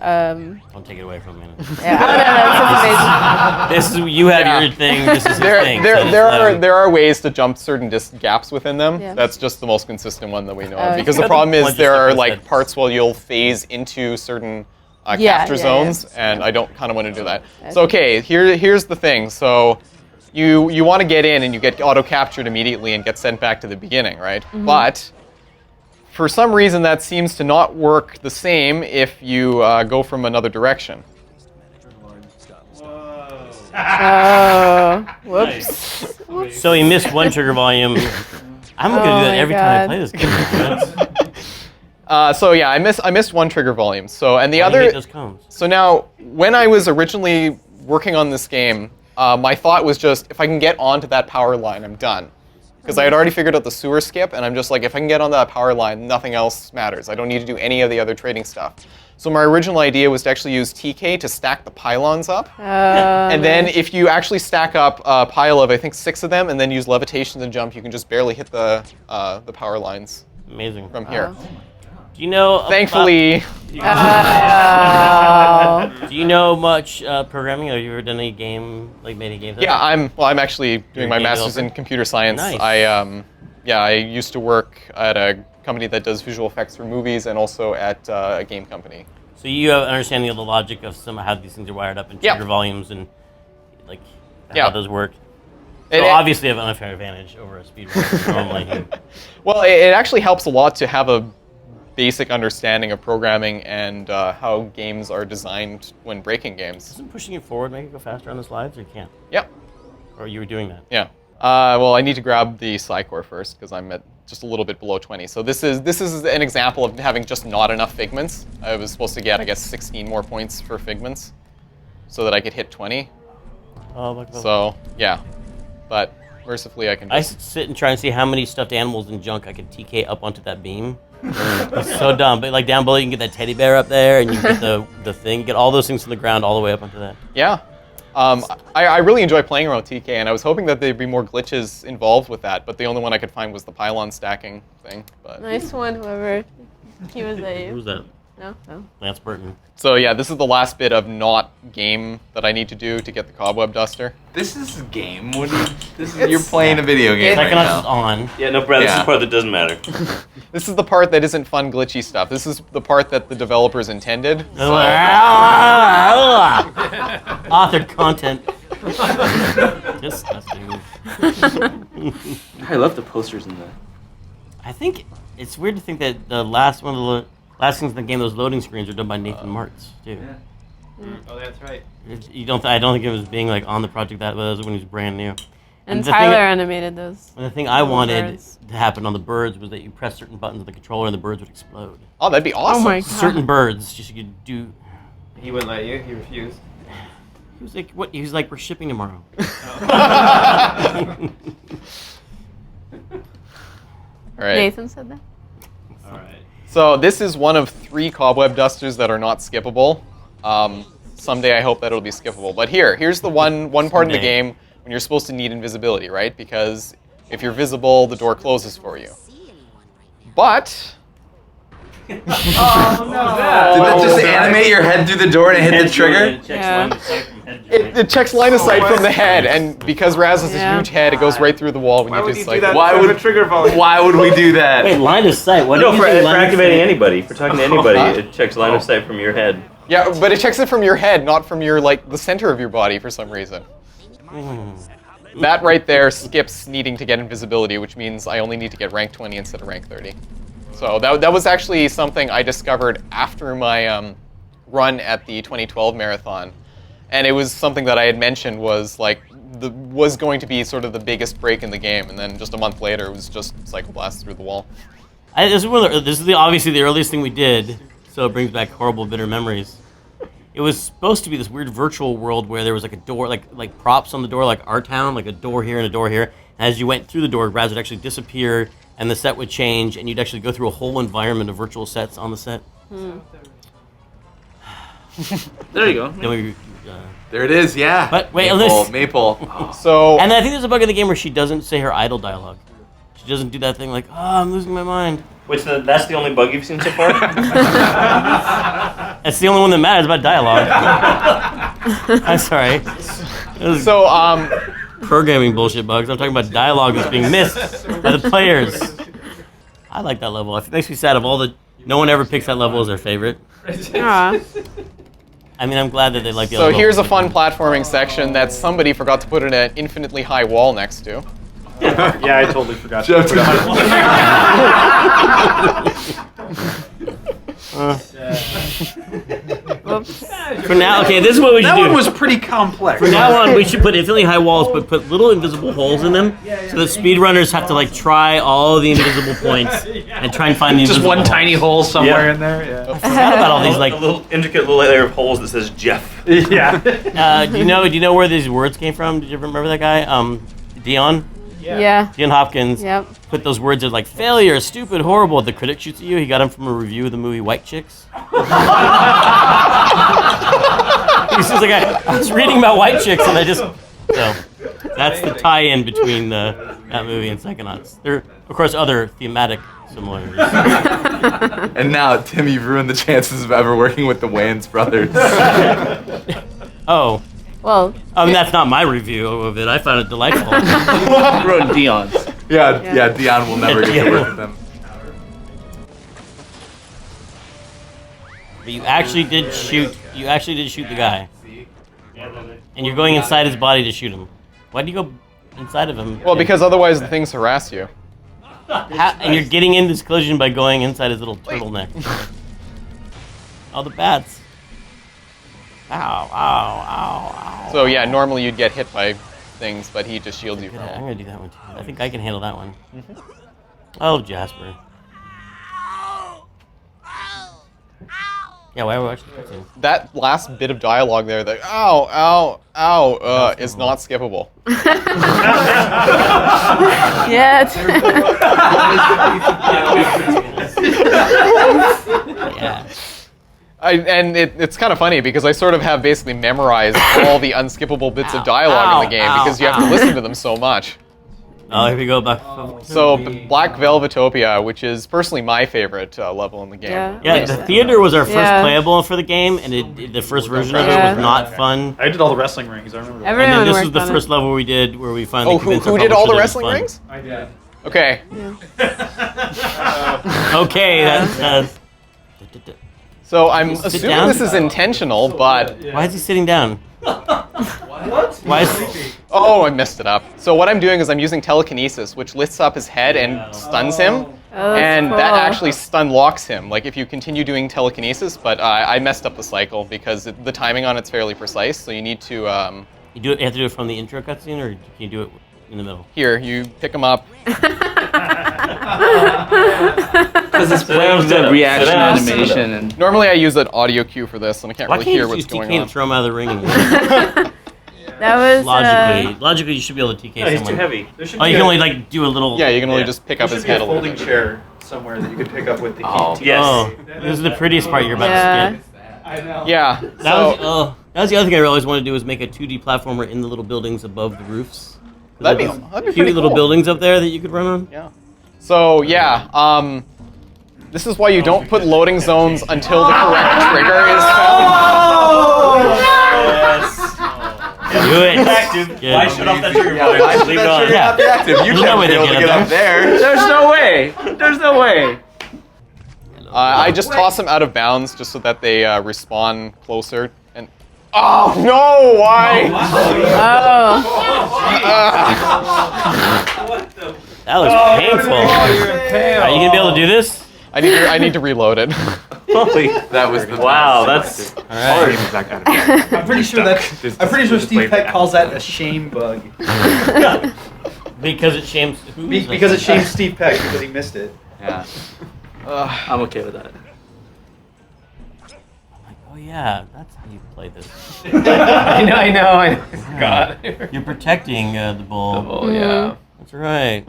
Don't take it away from me. Yeah, This is you have your thing. This is your thing. There are ways to jump certain gaps within them. Yeah. That's just the most consistent one that we know Oh, of. Because okay. the problem is there are Just like parts where you'll phase into certain capture zones, and I don't kind of want to do that. So okay, here's the thing. So you want to get in and you get auto captured immediately and get sent back to the beginning, right? Mm-hmm. But for some reason that seems to not work the same if you go from another direction. Oh, whoops. So he missed one trigger volume. I'm gonna do that every time I play this game. So yeah, I missed one trigger volume. So and the Why do you other. hate those cones? So now, when I was originally working on this game, my thought was just if I can get onto that power line, I'm done. Because I had already figured out the sewer skip, and I'm just like, if I can get on that power line, nothing else matters. I don't need to do any of the other trading stuff. So my original idea was to actually use TK to stack the pylons up. And then if you actually stack up a pile of, I think, 6 of them, and then use levitation to jump, you can just barely hit the power lines. Amazing. From here. Do you know? Thankfully. Do you know much programming? Have you ever done any game, like made any games? Yeah, I'm actually doing my master's in computer science. Nice. Yeah, I used to work at a company that does visual effects for movies and also at a game company. So you have an understanding of the logic of how these things are wired up and trigger volumes and like how those work. So obviously, you have an unfair advantage over a speedrunner normally. Well, it actually helps a lot to have a basic understanding of programming and how games are designed when breaking games. Doesn't pushing it forward make it go faster on the slides, or you can't? Yep. Or you were doing that? Yeah. Well, I need to grab the Psycore first because I'm at just a little bit below 20. So this is an example of having just not enough figments. I was supposed to get, I guess, 16 more points for figments so that I could hit 20. Oh, look. So, yeah. But mercifully, I can I just... sit and try and see how many stuffed animals and junk I can TK up onto that beam. It's so dumb. But like down below, you can get that teddy bear up there, and you get the thing. You get all those things from the ground all the way up onto that. Yeah. I really enjoy playing around TK, and I was hoping that there'd be more glitches involved with that, but the only one I could find was the pylon stacking thing. But Nice one, whoever. He was at you. Who's that? No? Lance Burton. So yeah, this is the last bit of not game that I need to do to get the cobweb duster. This is a game. What do you, you're playing a video game right now. Psychonauts is on. Yeah, no, Brad, this is the part that doesn't matter. This is the part that isn't fun, glitchy stuff. This is the part that the developers intended. So. Authored content. Disgusting. I love the posters in the... I think it's weird to think that the last one of the last things in the game, those loading screens, are done by Nathan Martz too. Yeah. Oh, that's right. I don't think it was being like on the project that was when he was brand new. And Tyler animated those. And the thing I wanted to happen on the birds was that you press certain buttons of the controller and the birds would explode. Oh, that'd be awesome. Oh my God. Certain birds, just you could do. He wouldn't let you. He refused. He was like, "What?" He was like, "We're shipping tomorrow." All right. Nathan said that. All right. So this is one of 3 cobweb dusters that are not skippable. Someday I hope that it'll be skippable. But here's the one part of the game when you're supposed to need invisibility, right? Because if you're visible, the door closes for you. But... Oh, no. Did that just animate your head through the door and hit the trigger? It checks line of sight from the head, and because Raz has a huge head, it goes right through the wall when you just like... Why would we do that? Wait, line of sight? What? No, for activating anybody. For talking to anybody, it checks line of sight from your head. Yeah, but it checks it from your head, not from your the center of your body for some reason. That right there skips needing to get invisibility, which means I only need to get rank 20 instead of rank 30. So that was actually something I discovered after my run at the 2012 marathon. And it was something that I had mentioned was was going to be sort of the biggest break in the game, and then just a month later it was just Psychoblast through the wall. This is obviously the earliest thing we did, so it brings back horrible, bitter memories. It was supposed to be this weird virtual world where there was like a door, like props on the door, like our town, like a door here and a door here. And as you went through the door, Raz would actually disappear, and the set would change, and you'd actually go through a whole environment of virtual sets on the set. There you go. There it is, yeah. But wait, Maple. So, and I think there's a bug in the game where she doesn't say her idle dialogue. She doesn't do that thing like, "Oh, I'm losing my mind." Wait, so that's the only bug you've seen so far? That's the only one that matters about dialogue. I'm sorry. So, programming bullshit bugs. I'm talking about dialogue that's being missed by the players. I like that level. It makes me sad. No one ever picks that level as their favorite. I mean, I'm glad that they like the other So here's a levels. fun platforming section that somebody forgot to put an infinitely high wall next to. Yeah, I totally forgot to put it For now, okay, this is what we should do. That one was pretty complex. From now on, we should put infinitely high walls, but put little invisible holes in them, so that speedrunners have to try all the invisible points and try and find the Just invisible one holes. tiny hole somewhere in there. Yeah. I forgot about all these a little intricate little layer of holes that says Jeff. Yeah. Do you know where these words came from? Did you ever remember that guy? DION? Yeah. DION HOPKINS. Yep. Put those words in failure, stupid, horrible. The critic shoots at you. He got them from a review of the movie White Chicks. He's just I was reading about White Chicks and I just... So, that's the tie-in between that movie and Psychonauts. There are, of course, other thematic similarities. And now, Tim, you've ruined the chances of ever working with the Wayans brothers. Well... I mean, that's not my review of it. I found it delightful. Wrote Dion's. Yeah, Dion will never get to work with them. But you actually did shoot. You actually did shoot the guy. And you're going inside his body to shoot him. Why do you go inside of him? Well, because otherwise the things harass you. And you're getting into this collision by going inside his little turtleneck. Oh, the bats. Ow, ow, ow, ow. So yeah, normally you'd get hit by things, but he just shields you from I'm it. gonna do that one too. I think I can handle that one. Oh, Jasper. Yeah, why are we watching the cutscene? That last bit of dialogue there, the ow, ow, ow, is not skippable. Yeah. Yeah. It's kind of funny because I sort of have basically memorized all the unskippable bits of dialogue in the game because you have to listen to them so much. Oh, here we go. So Black Velvetopia, which is personally my favorite level in the game. Yeah, the theater was our first playable for the game, and the first version of it was not fun. I did all the wrestling rings. I remember. And then this was the first level we did where we finally. Who did all the wrestling rings? I did. Okay. Okay, that's. So I'm Sit assuming down? this is intentional, but Why is he sitting down? What? Why is oh, I messed it up. So what I'm doing is I'm using telekinesis, which lifts up his head and stuns him, and that actually stun locks him. Like if you continue doing telekinesis, but I messed up the cycle because the timing on it's fairly precise. So you need to. You have to do it from the intro cutscene, or can you do it in the middle? Here, you pick him up. Because it's playing the reaction animation. And normally I use an audio cue for this, and I can't Why really can't hear you what's use going TK on. to throw him out of the ring? That was logically, you should be able to TK No, he's someone. too heavy. Oh, you can only like do a little. Yeah, you can only just pick up his head a little folding bit. chair somewhere that you could pick up with the key. Oh, this is the prettiest part you're about to skip. I know. Yeah. That was the other thing I always wanted to do was make a 2D platformer in the little buildings above the roofs. That'd be cute pretty little cool. buildings up there that you could run on. Yeah. So yeah, this is why you don't put loading zones until the correct trigger is found. Do it. Active. Good. Why shut off that trigger? Yeah, why should Leave that it on. trigger not be active? You There's can't no way be they able to get get up up there. there's no way. There's no way. I just toss them out of bounds just so that they respawn closer. And oh no! Why? That was painful. Are you gonna be able to do this? I need to reload it. Holy! That was the Wow, that's Alright. I'm pretty sure Steve Peck calls that a shame bug. Because it shames. Because it shames Steve Peck because he missed it. Yeah. I'm okay with that. Oh yeah, that's how you play this. I know. I forgot. You're protecting the bull. The bull, yeah. That's right.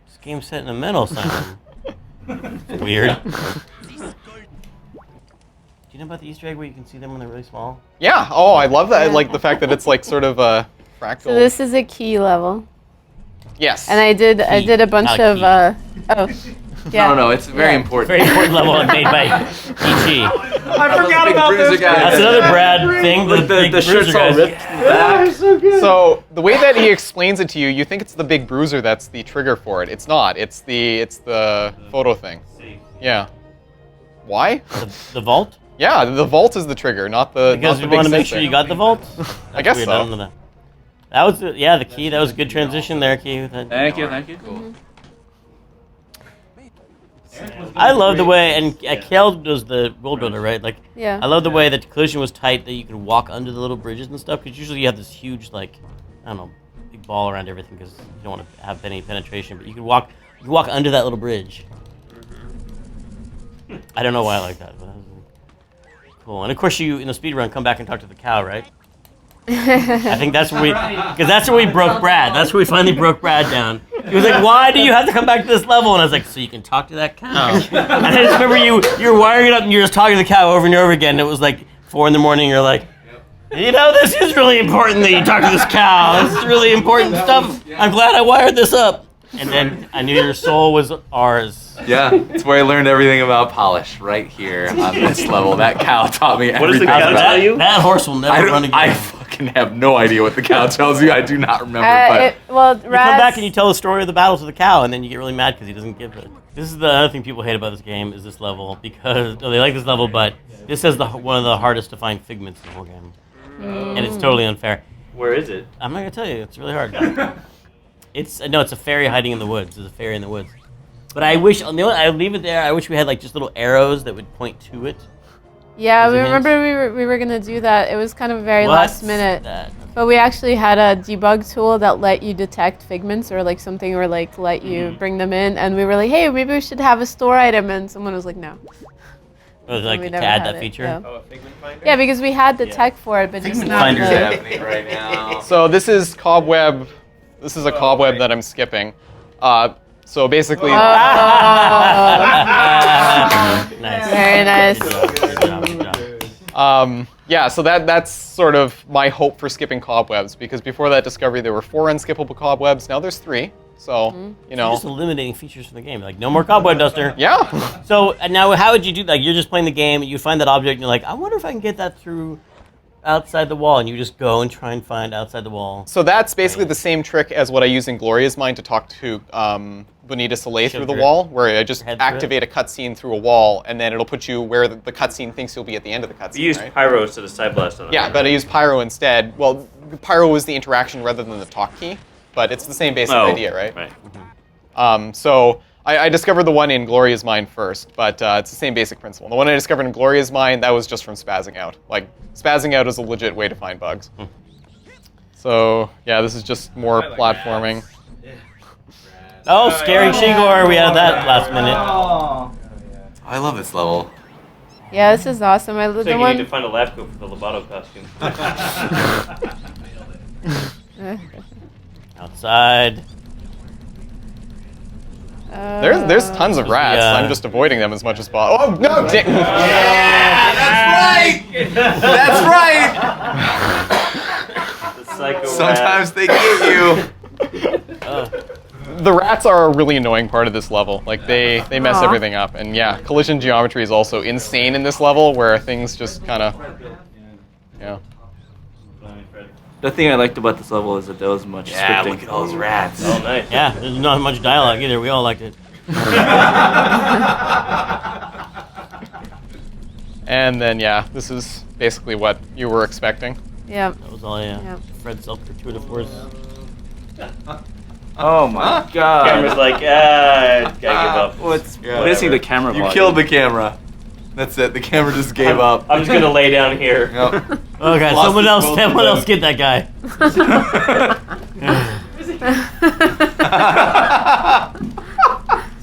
This game's set in a mental asylum. Weird. Do you know about the Easter egg where you can see them when they're really small? Yeah. Oh, I love that. Like the fact that it's like sort of a fractal. So this is a key level. Yes. And I did a bunch not of yeah. No, it's very important. Very important level made by Ichi. I forgot about this. That's another Brad thing. The big the shirt's bruiser all guys. ripped from the back. So the way that he explains it to you, you think it's the big bruiser that's the trigger for it. It's not. It's the photo thing. Yeah. Why? The vault? Yeah, the vault is the trigger, not the. Because not you the big want to make sensor. sure you got the vault. I guess weird. so. I don't know that. That was the key. That was a good transition there, Key. Thank you. Cool. I love the way, and Kale does the world builder, right? Like, Yeah. I love the way that the collision was tight, that you could walk under the little bridges and stuff, because usually you have this huge, like, I don't know, big ball around everything, because you don't want to have any penetration, but you could walk under that little bridge. I don't know why I like that, but that was cool. And of course you, in the speedrun, come back and talk to the cow, right? I think that's where we broke Brad. That's where we finally broke Brad down. He was like, "Why do you have to come back to this level?" And I was like, "So you can talk to that cow." And I just remember you were wiring it up and you were just talking to the cow over and over again. And it was like 4 in the morning. You're like, "You know, this is really important that you talk to this cow. This is really important stuff. I'm glad I wired this up." And then I knew your soul was ours. Yeah, it's where I learned everything about polish, right here on this level. That cow taught me everything. What does the cow tell you? That horse will never run again. can have no idea what the cow tells you. I do not remember. Well, you come back and you tell the story of the battles of the cow, and then you get really mad because he doesn't give it. This is the other thing people hate about this game is this level because they like this level, but this has one of the hardest to find figments in the whole game, and it's totally unfair. Where is it? I'm not gonna tell you. It's really hard. It's a fairy hiding in the woods. There's a fairy in the woods. But I wish I leave it there. I wish we had like just little arrows that would point to it. Yeah, we remember we were gonna do that. It was kind of very last minute. But we actually had a debug tool that let you detect figments or like something, or like let you bring them in, and we were like, hey, maybe we should have a store item, and someone was like, no. Was it like to add that feature? Yeah. Oh, a figment finder? Yeah, because we had the tech for it, but just not Finder's happening right now. So this is cobweb. This is a cobweb that I'm skipping. So basically. Nice. Very nice. Yeah, so that's sort of my hope for skipping cobwebs, because before that discovery there were 4 unskippable cobwebs. Now there's 3. So, you know. You're just eliminating features from the game. Like, no more cobweb duster. Yeah. So, now how would you do that? You're just playing the game, you find that object, and you're like, I wonder if I can get that through outside the wall, and you just go and try and find outside the wall. So that's basically the same trick as what I use in Gloria's Mind to talk to Bonita Soleil through the wall, where I just activate a cutscene through a wall, and then it'll put you where the cutscene thinks you'll be at the end of the cutscene. You use Pyro instead of Side Blast on it. Yeah, but I use Pyro instead. Well, Pyro was the interaction rather than the talk key, but it's the same basic idea, right? Right. So I discovered the one in Gloria's Mind first, but it's the same basic principle. The one I discovered in Gloria's Mind, that was just from spazzing out. Like, spazzing out is a legit way to find bugs. So, yeah, this is just more platforming. Oh, scary Shigor, we had that last minute. I love this level. Yeah, this is awesome. So you need to find a lab coat for the Lobato costume. Outside. There's tons of rats. I'm just avoiding them as much as possible. Oh, no! Yeah, that's right! The psycho Sometimes they get you. The rats are a really annoying part of this level. Like, they mess everything up. And yeah, collision geometry is also insane in this level, where things just kind of, yeah. The thing I liked about this level is that there was much scripting. Look at all those rats. Oh, nice. Yeah, there's not much dialogue either. We all liked it. And then, yeah, this is basically what you were expecting. Yeah. That was all, yeah. Fred self-gratuitous force. Oh my god. Camera's like, gotta give up. What is he, the camera You body? killed the camera. That's it. The camera just gave up. I'm just gonna lay down here. Yep. Oh god, someone else get that guy.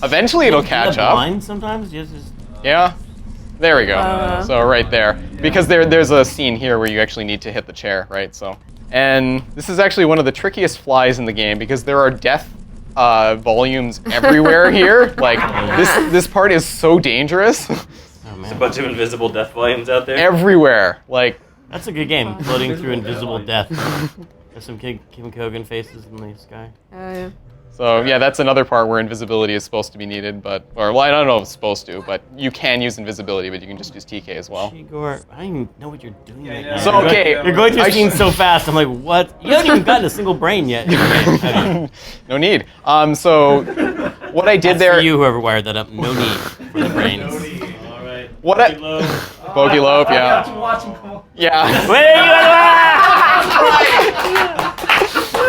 Eventually it'll catch up. Blind sometimes? Just Yeah. There we go. So right there. Because there's a scene here where you actually need to hit the chair, right? So, and this is actually one of the trickiest flies in the game, because there are death volumes everywhere here. Like, this part is so dangerous. There's a bunch of invisible death volumes out there. Everywhere. Like, that's a good game, floating through invisible death. There's some Kim Kogan faces in the sky. Oh, yeah. So yeah, that's another part where invisibility is supposed to be needed, but, or well, I don't know if it's supposed to, but you can use invisibility, but you can just use TK as well. Igor, I don't even know what you're doing right now. So okay, you're going through scenes so fast. I'm like, what? You haven't even gotten a single brain yet. No need. So what I did there. For you, whoever wired that up, no need for the brains. All right. What I. Bogey Loaf, yeah. Yeah. Wait,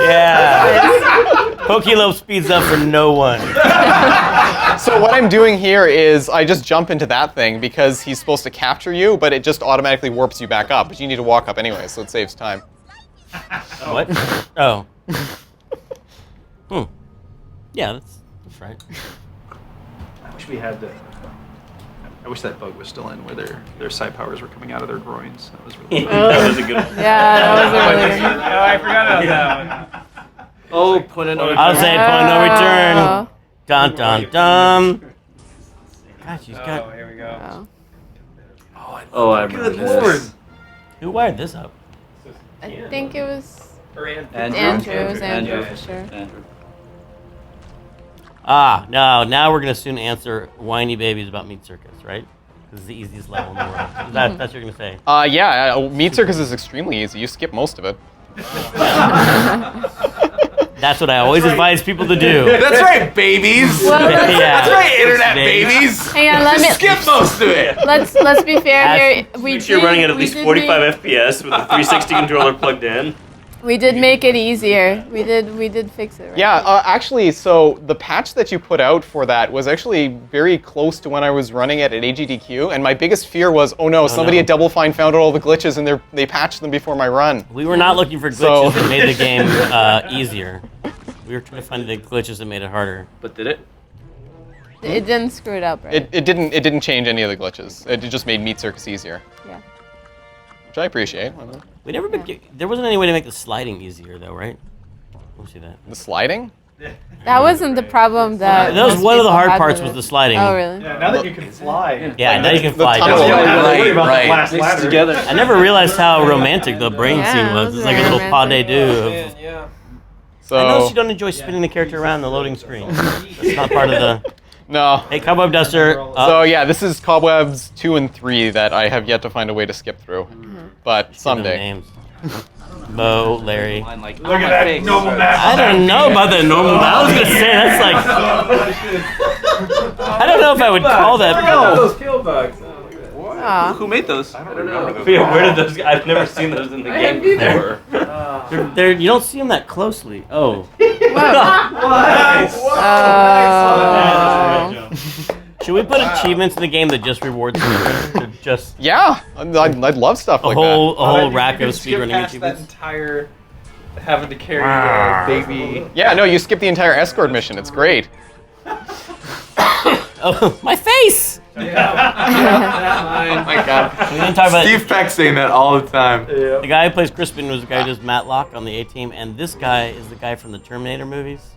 yeah. Pokelope speeds up for no one. So what I'm doing here is I just jump into that thing because he's supposed to capture you, but it just automatically warps you back up. But you need to walk up anyway, so it saves time. What? Oh. Yeah, that's right. I wish we had the. I wish that bug was still in, where their psi powers were coming out of their groins. That was really. That was a good one. Yeah, that was a really good one. Oh, I forgot about that one. Oh, point of no return. I'll say point of no return. Dun dun dun. Gosh, she's got. Oh, here we go. Oh, I remember this. Who wired this up? I think it was Andrew. It was Andrew for sure. Andrew. Ah, no, now we're going to soon answer whiny babies about Meat Circus, right? This is the easiest level in the world. That's what you're gonna say. Yeah, Meat Circus is extremely easy. You skip most of it. That's what I always advise people to do. That's right, babies. Well, That's right, internet babies. Hang on, let me Skip most of it. let's be fair here. Make sure you're running at least 45 FPS with the 360 controller plugged in. We did make it easier. We did fix it. Right? Yeah, actually, so the patch that you put out for that was actually very close to when I was running it at AGDQ, and my biggest fear was, oh no, somebody at Double Fine found out all the glitches and they patched them before my run. We were not looking for glitches that made the game easier. We were trying to find the glitches that made it harder. But did it? It didn't screw it up, right? It didn't change any of the glitches. It just made Meat Circus easier. Yeah. Which I appreciate. We never there wasn't any way to make the sliding easier though, right? Let me see that. The sliding? That wasn't the problem. That was one of the hard parts was the sliding. Oh really? Yeah, now that you can fly. Yeah, now you can fly. Right. Together. I never realized how romantic the brain scene was. It's like a little pas de deux. So I noticed you don't enjoy spinning the character around the loading screen. That's not part of the. No. Hey, Cobweb Duster. So yeah, this is Cobwebs 2 and 3 that I have yet to find a way to skip through. But someday. Names. Bo, Larry. Look at that normal map. I don't know about that normal map. I was gonna say that's like. I don't know if I would call that. Those kill bugs. Who made those? I don't know. Yeah, where did those? I've never seen those in the game before. You don't see them that closely. Oh. Should we put achievements in the game that just rewards to just? Yeah, I'd love stuff like that. A whole rack of speedrunning achievements. That entire having to carry a baby. Yeah, no, you skip the entire escort mission. It's great. Oh, my face! Oh my god. We didn't talk about Steve Peck's saying that all the time. Yeah. The guy who plays Crispin was the guy who does Matlock on the A-Team, and this guy is the guy from the Terminator movies.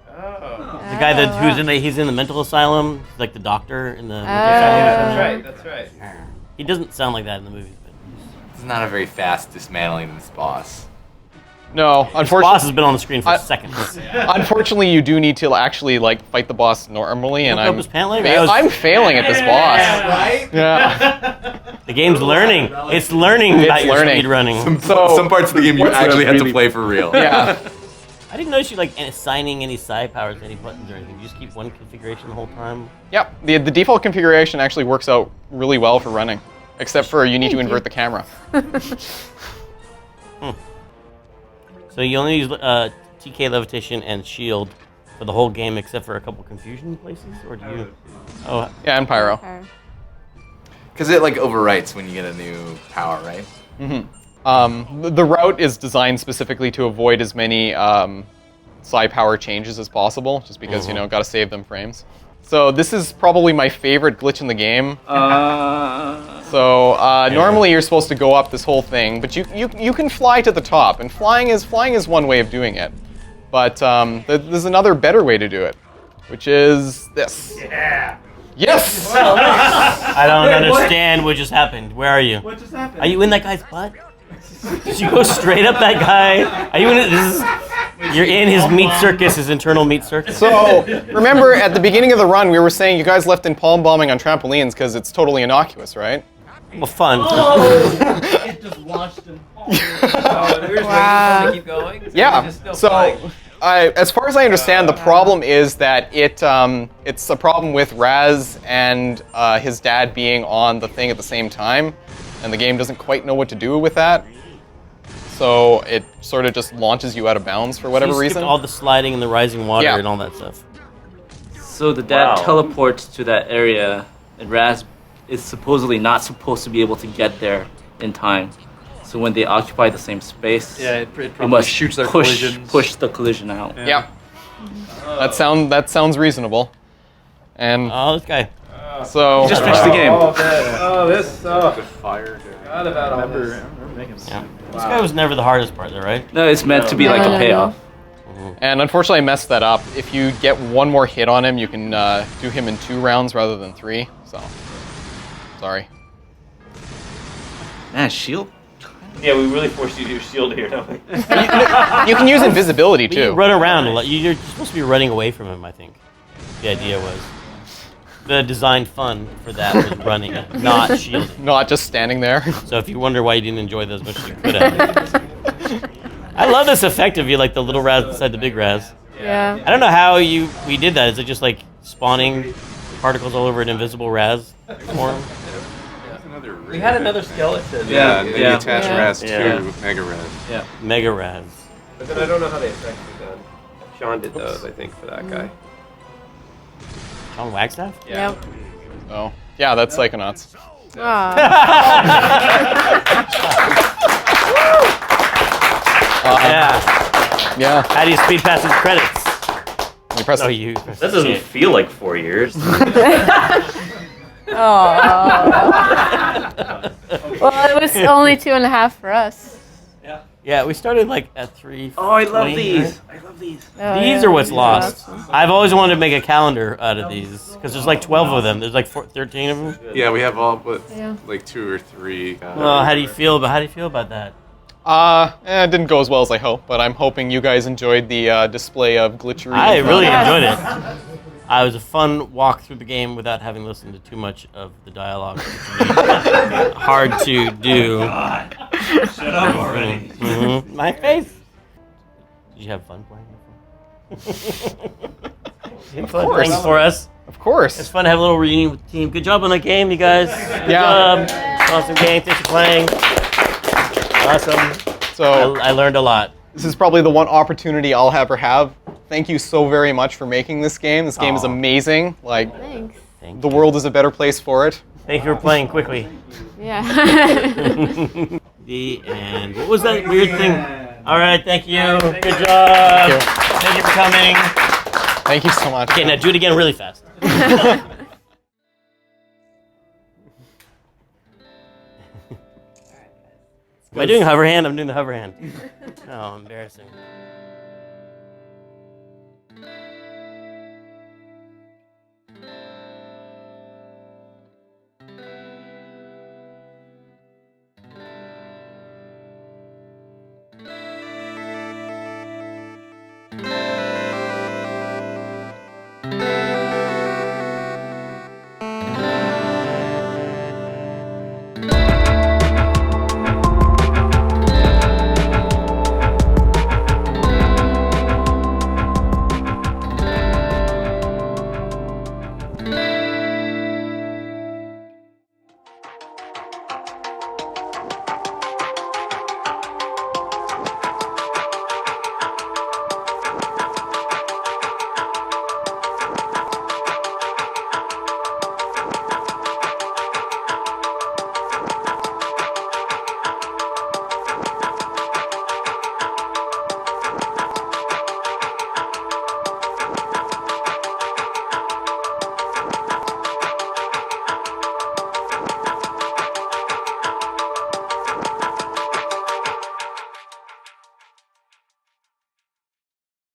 The guy he's in the mental asylum, like the doctor in the mental asylum. That's right. He doesn't sound like that in the movies. But It's not a very fast dismantling this boss. No, unfortunately. The boss has been on the screen for seconds. Unfortunately, you do need to actually fight the boss normally, and I'm failing at this boss. Yeah, right? Yeah. The game's learning. It's learning about your speed running. Some parts of the game you actually have to play for real. Yeah. I didn't notice you assigning any side powers to any buttons or anything. You just keep one configuration the whole time. Yep. The default configuration actually works out really well for running, except for you need to invert the camera. So you only use TK levitation and shield for the whole game, except for a couple confusion places, or do you? Oh. Yeah, and pyro. Because it overwrites when you get a new power, right? Mm-hmm. The route is designed specifically to avoid as many side power changes as possible, just because got to save them frames. So this is probably my favorite glitch in the game. Normally you're supposed to go up this whole thing, but you can fly to the top, and flying is one way of doing it. But there's another better way to do it, which is this. Yeah. Yes. I don't understand what just happened. Where are you? What just happened? Are you in that guy's butt? Did you go straight up that guy? Are you in it? You're in his meat circus, his internal meat circus. So, remember at the beginning of the run, we were saying you guys left in palm bombing on trampolines because it's totally innocuous, right? Well, fun. It just launched in palm. Wow. Keep going. Yeah. So, as far as I understand, the problem is that it's a problem with Raz and his dad being on the thing at the same time, and the game doesn't quite know what to do with that. So it sort of just launches you out of bounds for whatever reason. All the sliding and the rising water and all that stuff. So the dad teleports to that area, and Raz is supposedly not supposed to be able to get there in time. So when they occupy the same space, it probably shoots their collisions. Push the collision out. Yeah. That sounds reasonable. And this guy. So just fixed the game. The fire. I remember making this guy was never the hardest part, though, right? No, it's meant to be like a payoff. And unfortunately, I messed that up. If you get one more hit on him, you can do him in 2 rounds rather than 3. So, sorry. Man, shield. Yeah, we really forced you to use shield here, don't we? You can use invisibility too. You run around a lot. You're supposed to be running away from him, I think. The idea was. the design fun for that was running it, not shielding. Not just standing there. So if you wonder why you didn't enjoy that as much as you could have. I love this effect of you, like the little Raz inside the big Raz. Yeah. I don't know how we did that. Is it just like spawning particles all over an invisible Raz form? We had another skeleton. Yeah, and then you attach Yeah. Raz Yeah. to Mega Raz. Yeah. Mega Raz. But then I don't know how the effects were done. Sean did those, I think, for that guy. John Wagstaff? Yeah. Yep. Oh, yeah, that's Psychonauts. Aw. Yeah. Yeah. How do you speed past his credits? You press Oh, you. That doesn't feel like 4 years. Oh. Well, it was only 2.5 for us. Yeah, we started like at 3. Oh, I love these. I love these. Oh, These yeah. are what's lost. Awesome. I've always wanted to make a calendar out of these because there's like 12 of them. There's like 13 of them. Yeah, we have all but Yeah. like 2 or 3. Well, how do you feel about that? It didn't go as well as I hoped, but I'm hoping you guys enjoyed the display of glitchery. I really Yes. enjoyed it. It was a fun walk through the game without having listened to too much of the dialogue. Hard to do. Shut up already. Mm-hmm. My face. Did you have fun playing before? You had fun playing for us. Of course. It's fun to have a little reunion with the team. Good job on that game, you guys. Good Yeah. job. Awesome game. Thanks for playing. Awesome. So I learned a lot. this is probably the one opportunity I'll ever have. Thank you so very much for making this game. This game is Aw. amazing. Like, Thanks. the world is a better place for it. Thank you for playing quickly. Yeah. And what was that weird thing? All right, thank you. Good job. Thank you for coming. Thank you so much. Okay, now do it again really fast. Am I doing hover hand? I'm doing the hover hand. Oh, embarrassing.